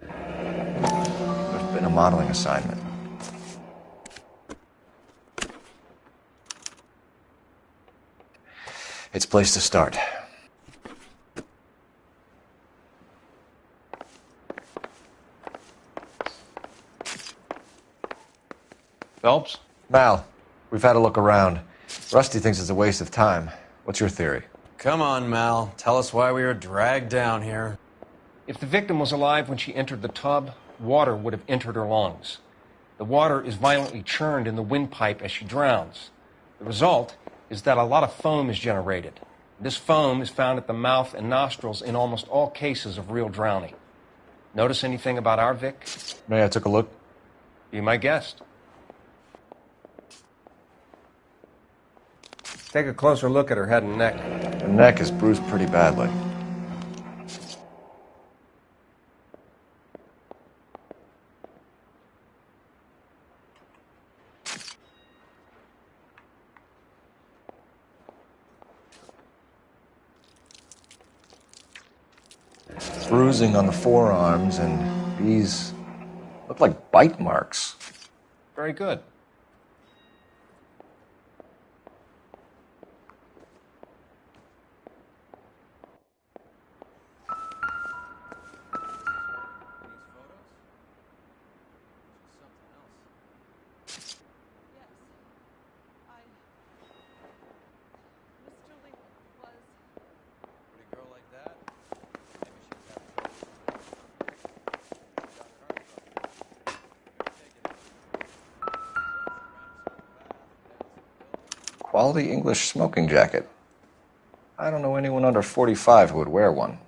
There's been a modeling assignment. It's a place to start. Phelps? Mal, we've had a look around. Rusty thinks it's a waste of time. What's your theory? Come on, Mal. Tell us why we were dragged down here. If the victim was alive when she entered the tub, water would have entered her lungs. The water is violently churned in the windpipe as she drowns. The result is that a lot of foam is generated. This foam is found at the mouth and nostrils in almost all cases of real drowning. Notice anything about our Vic? May I take a look? Be my guest. Take a closer look at her head and neck. Her neck is bruised pretty badly. Bruising on the forearms, and these look like bite marks. Very good. Quality English smoking jacket. I don't know anyone under 45 who would wear one.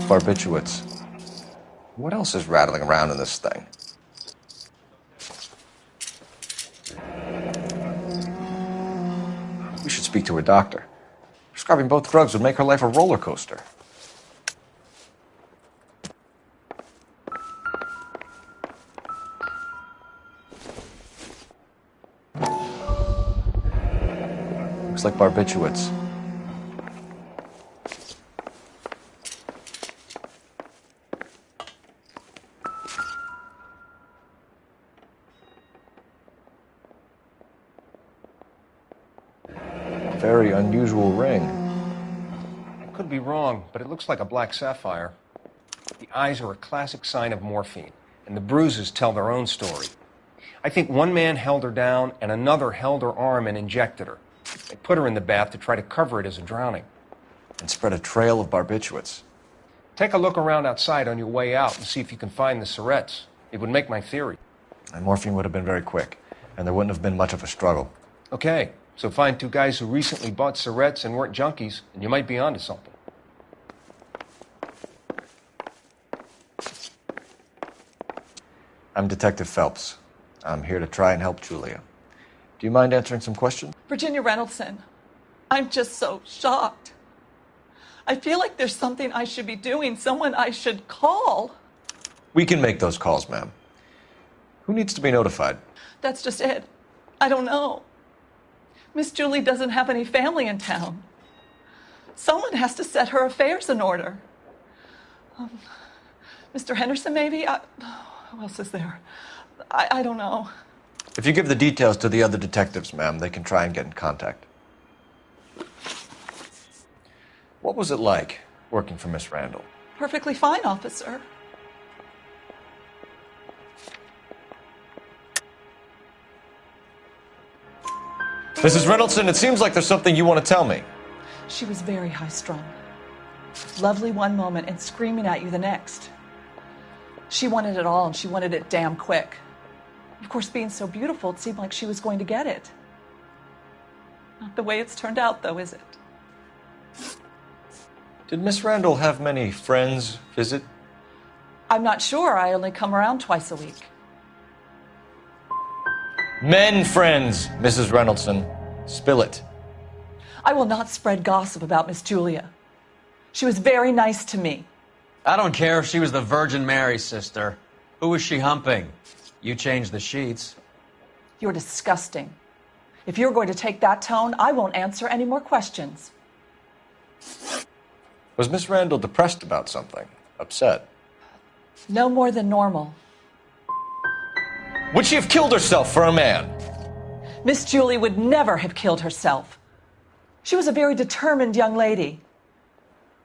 Barbiturates. What else is rattling around in this thing? We should speak to a doctor. Prescribing both drugs would make her life a roller coaster. Looks like barbiturates. Very unusual ring. I could be wrong, but it looks like a black sapphire. The eyes are a classic sign of morphine, and the bruises tell their own story. I think one man held her down and another held her arm and injected her. They put her in the bath to try to cover it as a drowning. And spread a trail of barbiturates. Take a look around outside on your way out and see if you can find the syrettes. It would make my theory. And morphine would have been very quick, and there wouldn't have been much of a struggle. Okay, so find two guys who recently bought syrettes and weren't junkies, and you might be onto something. I'm Detective Phelps. I'm here to try and help Julia. Do you mind answering some questions? Virginia Reynoldson, I'm just so shocked. I feel like there's something I should be doing, someone I should call. We can make those calls, ma'am. Who needs to be notified? That's just it. I don't know. Miss Julie doesn't have any family in town. Someone has to set her affairs in order. Mr. Henderson, maybe? Who else is there? I don't know. If you give the details to the other detectives, ma'am, they can try and get in contact. What was it like working for Miss Randall? Perfectly fine, officer. Mrs. Reynoldson, it seems like there's something you want to tell me. She was very high-strung. Lovely one moment and screaming at you the next. She wanted it all, and she wanted it damn quick. Of course, being so beautiful, it seemed like she was going to get it. Not the way it's turned out, though, is it? Did Miss Randall have many friends visit? I'm not sure. I only come around twice a week. Men friends, Mrs. Reynoldson. Spill it. I will not spread gossip about Miss Julia. She was very nice to me. I don't care if she was the Virgin Mary, sister. Who was she humping? You changed the sheets. You're disgusting. If you're going to take that tone, I won't answer any more questions. Was Miss Randall depressed about something? Upset? No more than normal. Would she have killed herself for a man? Miss Julie would never have killed herself. She was a very determined young lady.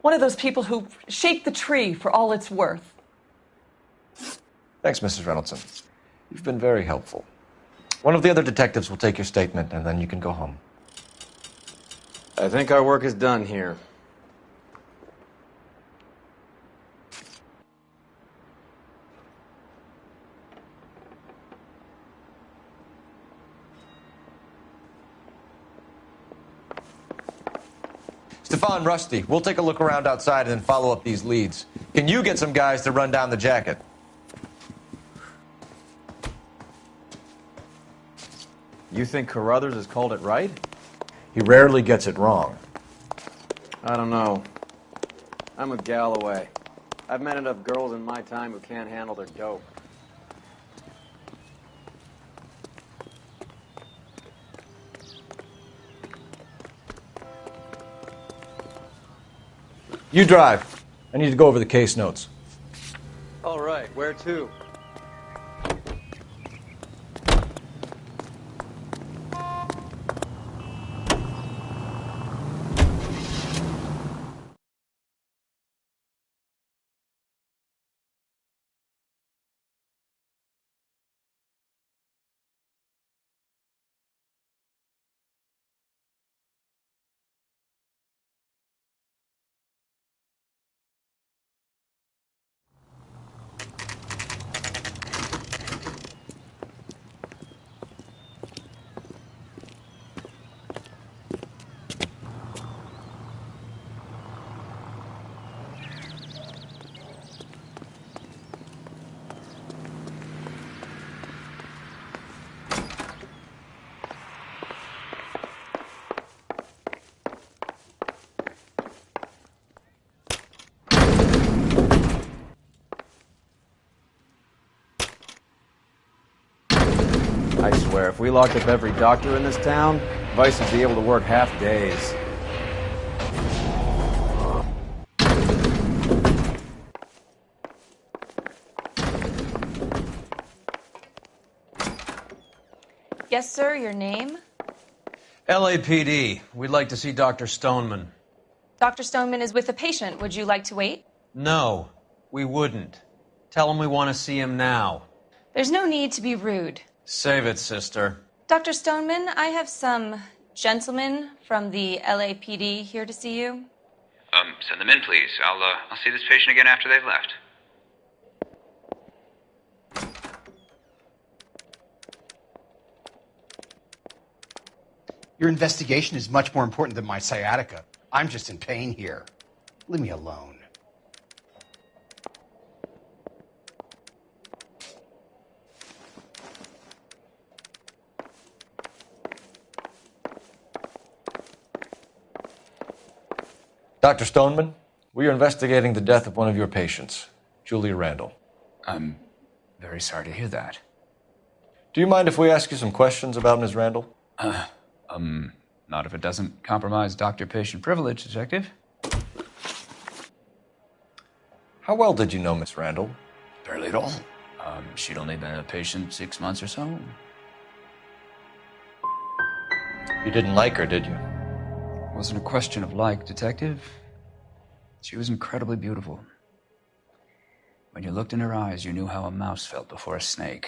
One of those people who shake the tree for all it's worth. Thanks, Mrs. Reynoldson. You've been very helpful. One of the other detectives will take your statement, and then you can go home. I think our work is done here. Stefan, Rusty, we'll take a look around outside and then follow up these leads. Can you get some guys to run down the jacket? You think Carruthers has called it right? He rarely gets it wrong. I don't know. I'm with Galloway. I've met enough girls in my time who can't handle their dope. You drive. I need to go over the case notes. All right, where to? I swear, if we locked up every doctor in this town, Vice would be able to work half days. Yes, sir, your name? LAPD. We'd like to see Dr. Stoneman. Dr. Stoneman is with a patient. Would you like to wait? No, we wouldn't. Tell him we want to see him now. There's no need to be rude. Save it, sister. Dr. Stoneman, I have some gentlemen from the LAPD here to see you. Send them in, please. I'll see this patient again after they've left. Your investigation is much more important than my sciatica. I'm just in pain here. Leave me alone. Dr. Stoneman, we are investigating the death of one of your patients, Julia Randall. I'm very sorry to hear that. Do you mind if we ask you some questions about Ms. Randall? Not if it doesn't compromise doctor-patient privilege, Detective. How well did you know Miss Randall? Barely at all. She'd only been a patient 6 months or so. You didn't like her, did you? Wasn't a question of like, Detective. She was incredibly beautiful. When you looked in her eyes, you knew how a mouse felt before a snake.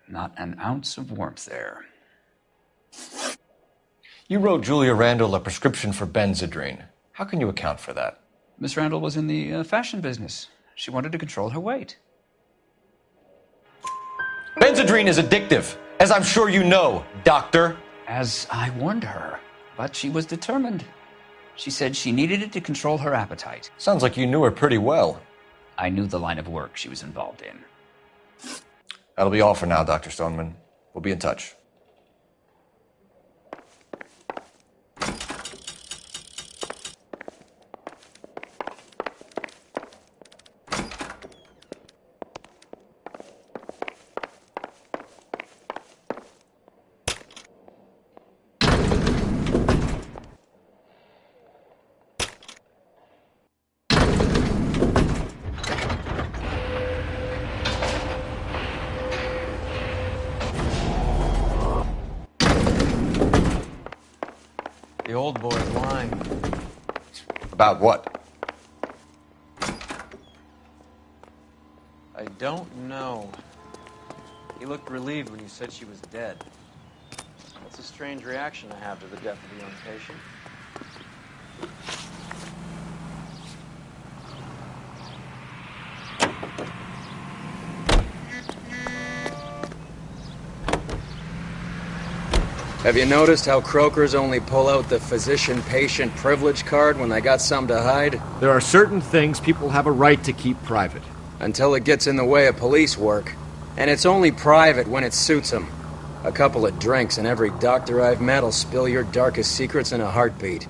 Not an ounce of warmth there. You wrote Julia Randall a prescription for Benzedrine. How can you account for that? Miss Randall was in the fashion business. She wanted to control her weight. Benzedrine is addictive, as I'm sure you know, Doctor. As I warned her, but she was determined. She said she needed it to control her appetite. Sounds like you knew her pretty well. I knew the line of work she was involved in. That'll be all for now, Dr. Stoneman. We'll be in touch. The old boy's lying. About what? I don't know. He looked relieved when you said she was dead. That's a strange reaction to have to the death of a young patient. Have you noticed how croakers only pull out the physician-patient privilege card when they got something to hide? There are certain things people have a right to keep private. Until it gets in the way of police work. And it's only private when it suits them. A couple of drinks and every doctor I've met will spill your darkest secrets in a heartbeat.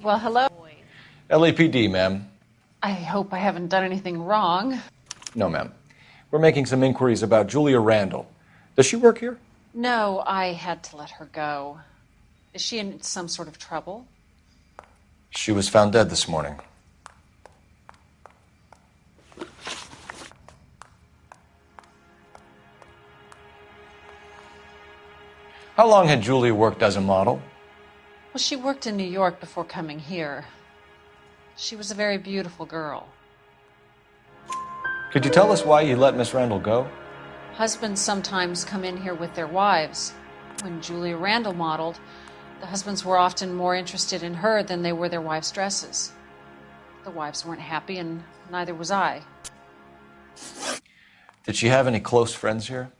Well, hello. LAPD, ma'am. I hope I haven't done anything wrong. No, ma'am. We're making some inquiries about Julia Randall. Does she work here? No, I had to let her go. Is she in some sort of trouble? She was found dead this morning. How long had Julia worked as a model? Well, she worked in New York before coming here. She was a very beautiful girl. Could you tell us why you let Miss Randall go? Husbands sometimes come in here with their wives. When Julia Randall modeled, the husbands were often more interested in her than they were their wives' dresses. The wives weren't happy, and neither was I. Did she have any close friends here?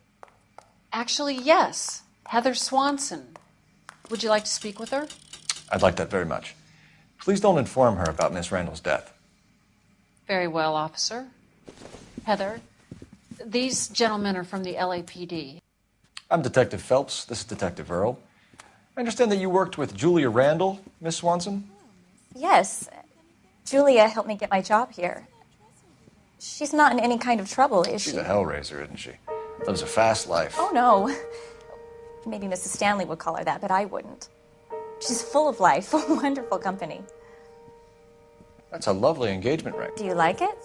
Actually, yes. Heather Swanson. Would you like to speak with her? I'd like that very much. Please don't inform her about Miss Randall's death. Very well, officer. Heather, these gentlemen are from the LAPD. I'm Detective Phelps. This is Detective Earl. I understand that you worked with Julia Randall, Miss Swanson? Yes. Julia helped me get my job here. She's not in any kind of trouble, is she? She's a hellraiser, isn't she? Lives a fast life. Oh, no. Maybe Mrs. Stanley would call her that, but I wouldn't. She's full of life, wonderful company. That's a lovely engagement ring. Do you like it?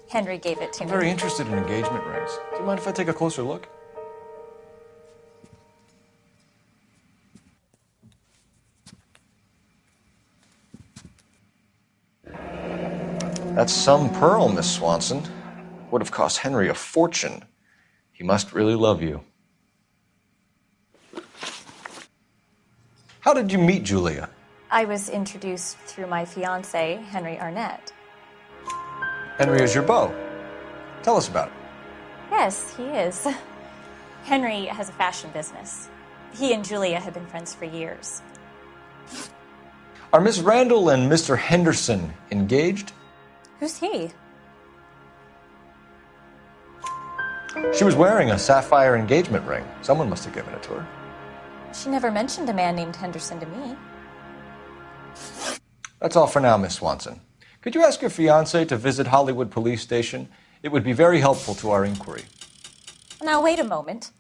Henry gave it to I'm me. very interested in engagement rings. Do you mind if I take a closer look? That's some pearl, Miss Swanson. Would have cost Henry a fortune. He must really love you. How did you meet Julia? I was introduced through my fiancé, Henry Arnett. Henry is your beau. Tell us about it. Yes, he is. Henry has a fashion business. He and Julia have been friends for years. Are Miss Randall and Mr. Henderson engaged? Who's he? She was wearing a sapphire engagement ring. Someone must have given it to her. She never mentioned a man named Henderson to me. That's all for now, Miss Swanson. Could you ask your fiancé to visit Hollywood Police Station? It would be very helpful to our inquiry. Now, wait a moment.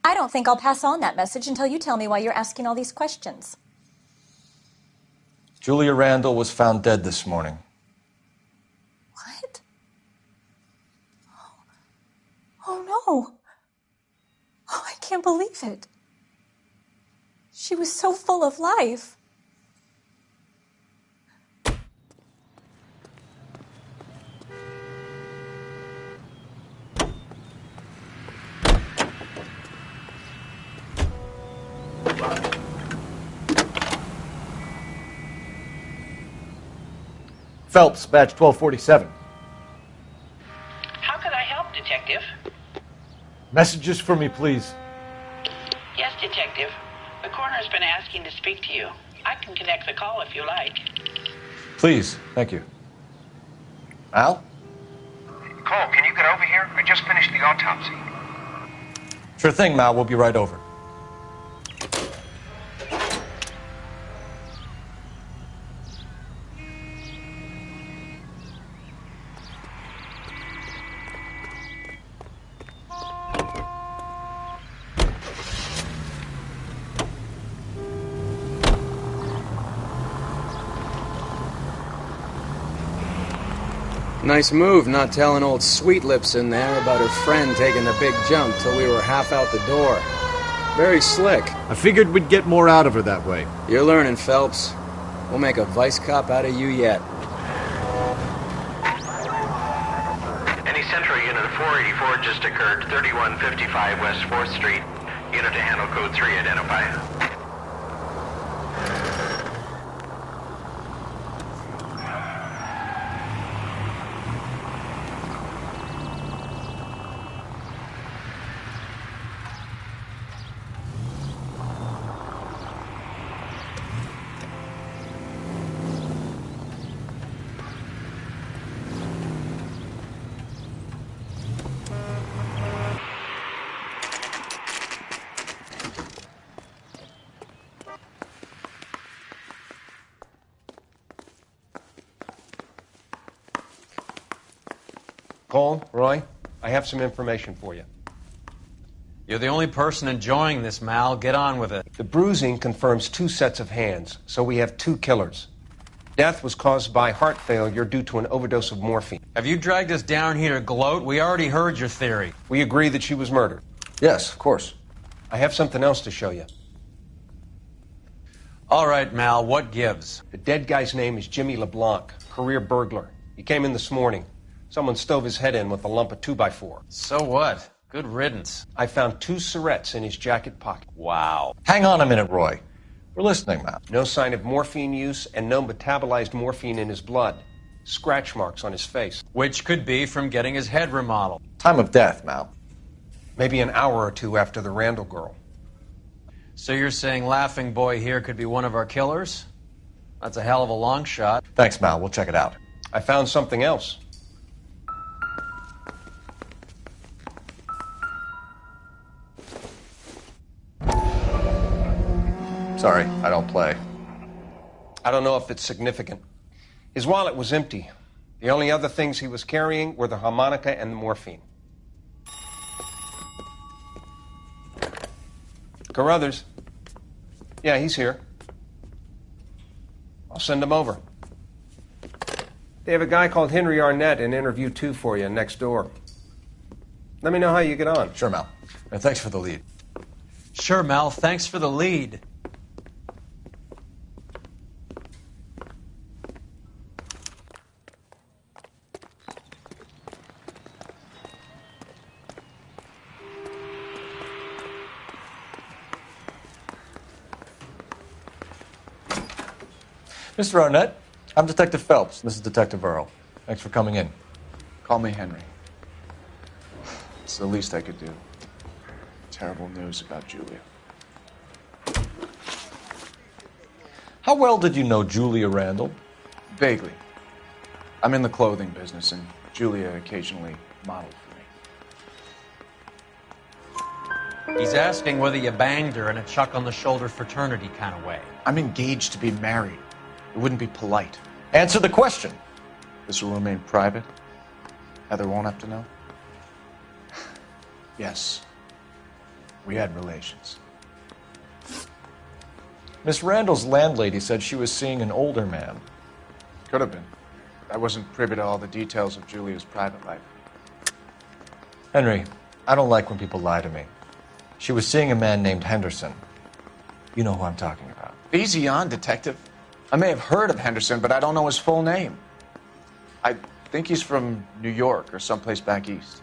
I don't think I'll pass on that message until you tell me why you're asking all these questions. Julia Randall was found dead this morning. What? Oh, no. Oh, I can't believe it. She was so full of life. Phelps, badge 1247. How could I help, Detective? Messages for me, please. Yes, Detective. The coroner's been asking to speak to you. I can connect the call if you like. Please, thank you. Al? Cole, can you get over here? I just finished the autopsy. Sure thing, Mal. We'll be right over. Nice move not telling old Sweet Lips in there about her friend taking the big jump till we were half out the door. Very slick. I figured we'd get more out of her that way. You're learning, Phelps. We'll make a vice cop out of you yet. Any Central Unit of 484 just occurred, 3155 West 4th Street. Unit to handle code 3, identify. Cole, Roy, I have some information for you. You're the only person enjoying this, Mal. Get on with it. The bruising confirms 2 sets of hands, so we have 2 killers. Death was caused by heart failure due to an overdose of morphine. Have you dragged us down here to gloat? We already heard your theory. We agree that she was murdered. Yes, of course. I have something else to show you. All right, Mal, what gives? The dead guy's name is Jimmy LeBlanc, career burglar. He came in this morning. Someone stove his head in with a lump of 2x4. So what? Good riddance. I found 2 Syrettes in his jacket pocket. Wow. Hang on a minute, Roy. We're listening, Mal. No sign of morphine use and no metabolized morphine in his blood. Scratch marks on his face. Which could be from getting his head remodeled. Time of death, Mal. Maybe an hour or 2 after the Randall girl. So you're saying Laughing Boy here could be one of our killers? That's a hell of a long shot. Thanks, Mal. We'll check it out. I found something else. Sorry, I don't play. I don't know if it's significant. His wallet was empty. The only other things he was carrying were the harmonica and the morphine. Carruthers. Yeah, he's here. I'll send him over. They have a guy called Henry Arnett in interview 2 for you next door. Let me know how you get on. Sure, Mal. And thanks for the lead. Sure, Mal. Thanks for the lead. Mr. Arnett, I'm Detective Phelps. This is Detective Earl. Thanks for coming in. Call me Henry. It's the least I could do. Terrible news about Julia. How well did you know Julia Randall? Vaguely. I'm in the clothing business, and Julia occasionally modeled for me. He's asking whether you banged her in a chuck-on-the-shoulder fraternity kind of way. I'm engaged to be married. It wouldn't be polite. Answer the question. This will remain private. Heather won't have to know. Yes. We had relations. Miss Randall's landlady said she was seeing an older man. Could have been. I wasn't privy to all the details of Julia's private life. Henry, I don't like when people lie to me. She was seeing a man named Henderson. You know who I'm talking about. Easy on, Detective. I may have heard of Henderson, but I don't know his full name. I think he's from New York or someplace back east.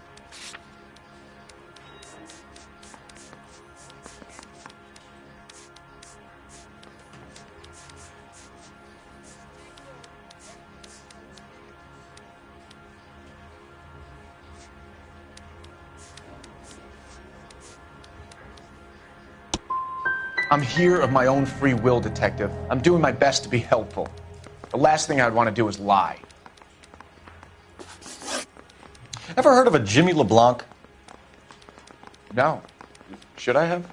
I'm here of my own free will, Detective. I'm doing my best to be helpful. The last thing I'd want to do is lie. Ever heard of a Jimmy LeBlanc? No. Should I have?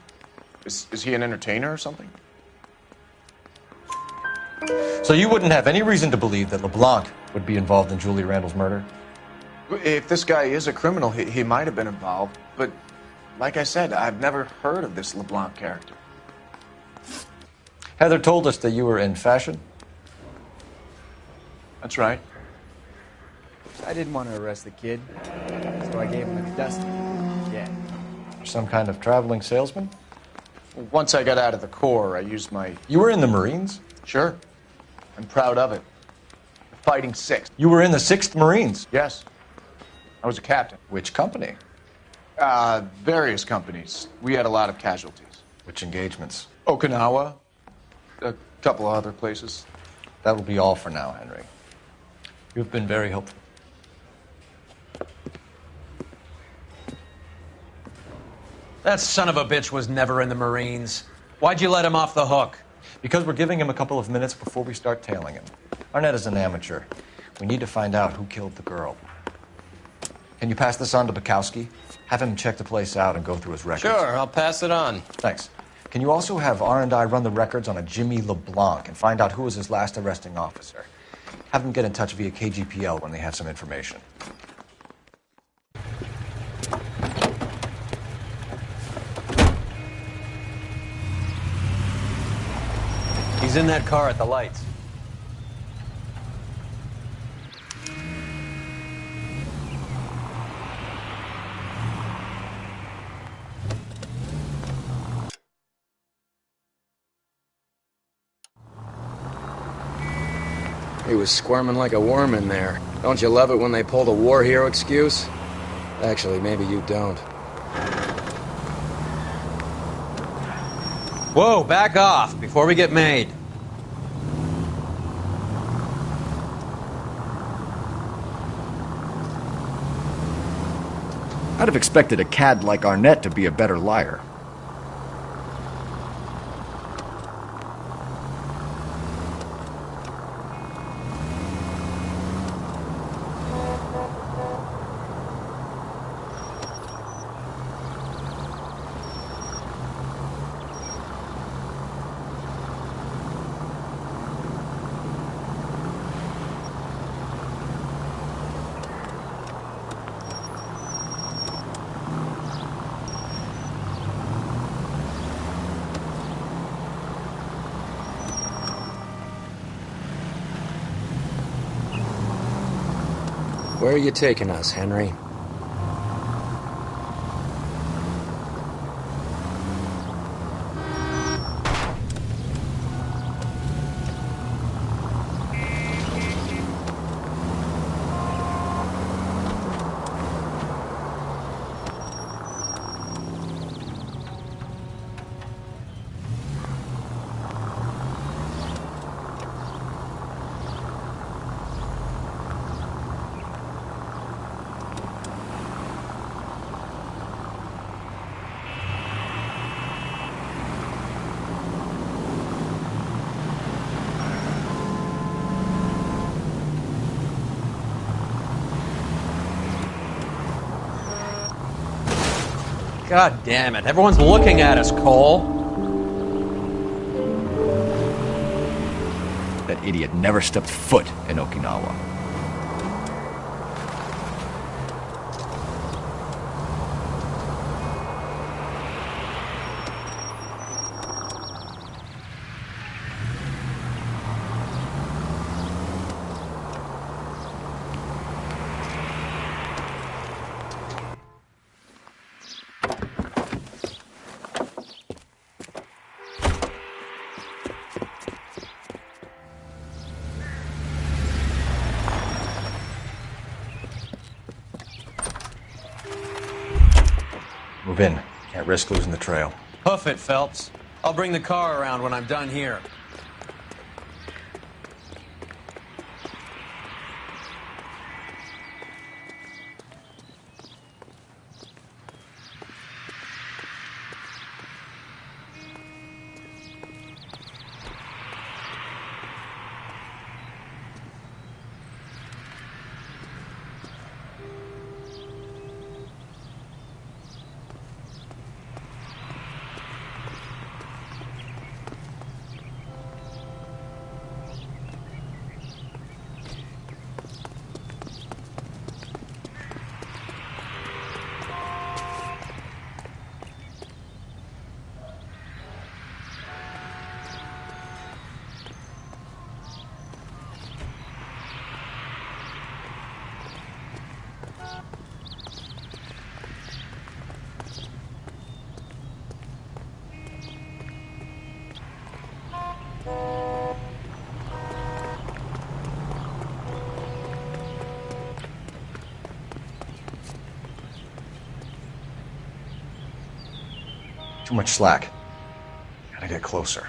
Is he an entertainer or something? So you wouldn't have any reason to believe that LeBlanc would be involved in Julie Randall's murder? If this guy is a criminal, he might have been involved. But like I said, I've never heard of this LeBlanc character. Heather told us that you were in fashion. That's right. I didn't want to arrest the kid, so I gave him a dusting. Yeah. Some kind of traveling salesman? Once I got out of the Corps, I used my... You were in the Marines? Sure. I'm proud of it. The Fighting Sixth. You were in the 6th Marines? Yes. I was a captain. Which company? Various companies. We had a lot of casualties. Which engagements? Okinawa. A couple of other places. That will be all for now, Henry. You've been very helpful. That son of a bitch was never in the Marines. Why'd you let him off the hook? Because we're giving him a couple of minutes before we start tailing him. Arnett is an amateur. We need to find out who killed the girl. Can you pass this on to Bukowski? Have him check the place out and go through his records. Sure, I'll pass it on. Thanks. Can you also have R&I run the records on a Jimmy LeBlanc and find out who was his last arresting officer? Have them get in touch via KGPL when they have some information. He's in that car at the lights. He was squirming like a worm in there. Don't you love it when they pulled a war hero excuse? Actually, maybe you don't. Whoa, back off before we get made. I'd have expected a cad like Arnett to be a better liar. Where are you taking us, Henry? God damn it. Everyone's looking at us, Cole. That idiot never stepped foot in Okinawa. Move in. Can't risk losing the trail. Hoof it, Phelps. I'll bring the car around when I'm done here. Too much slack. Gotta get closer.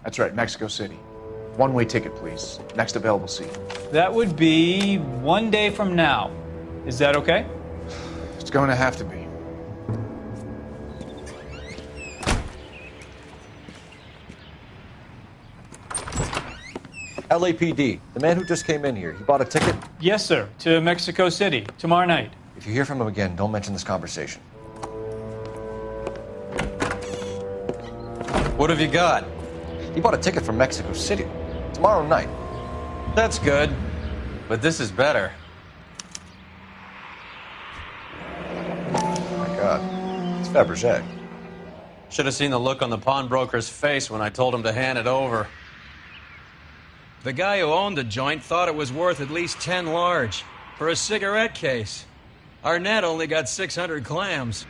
That's right, Mexico City. One-way ticket, please. Next available seat. That would be 1 day from now. Is that okay? It's going to have to be. LAPD, the man who just came in here, he bought a ticket? Yes, sir. To Mexico City, tomorrow night. If you hear from him again, don't mention this conversation. What have you got? He bought a ticket from Mexico City. Tomorrow night. That's good. But this is better. Oh my God. It's Fabergé. Should have seen the look on the pawnbroker's face when I told him to hand it over. The guy who owned the joint thought it was worth at least 10 large for a cigarette case. Arnett only got 600 clams.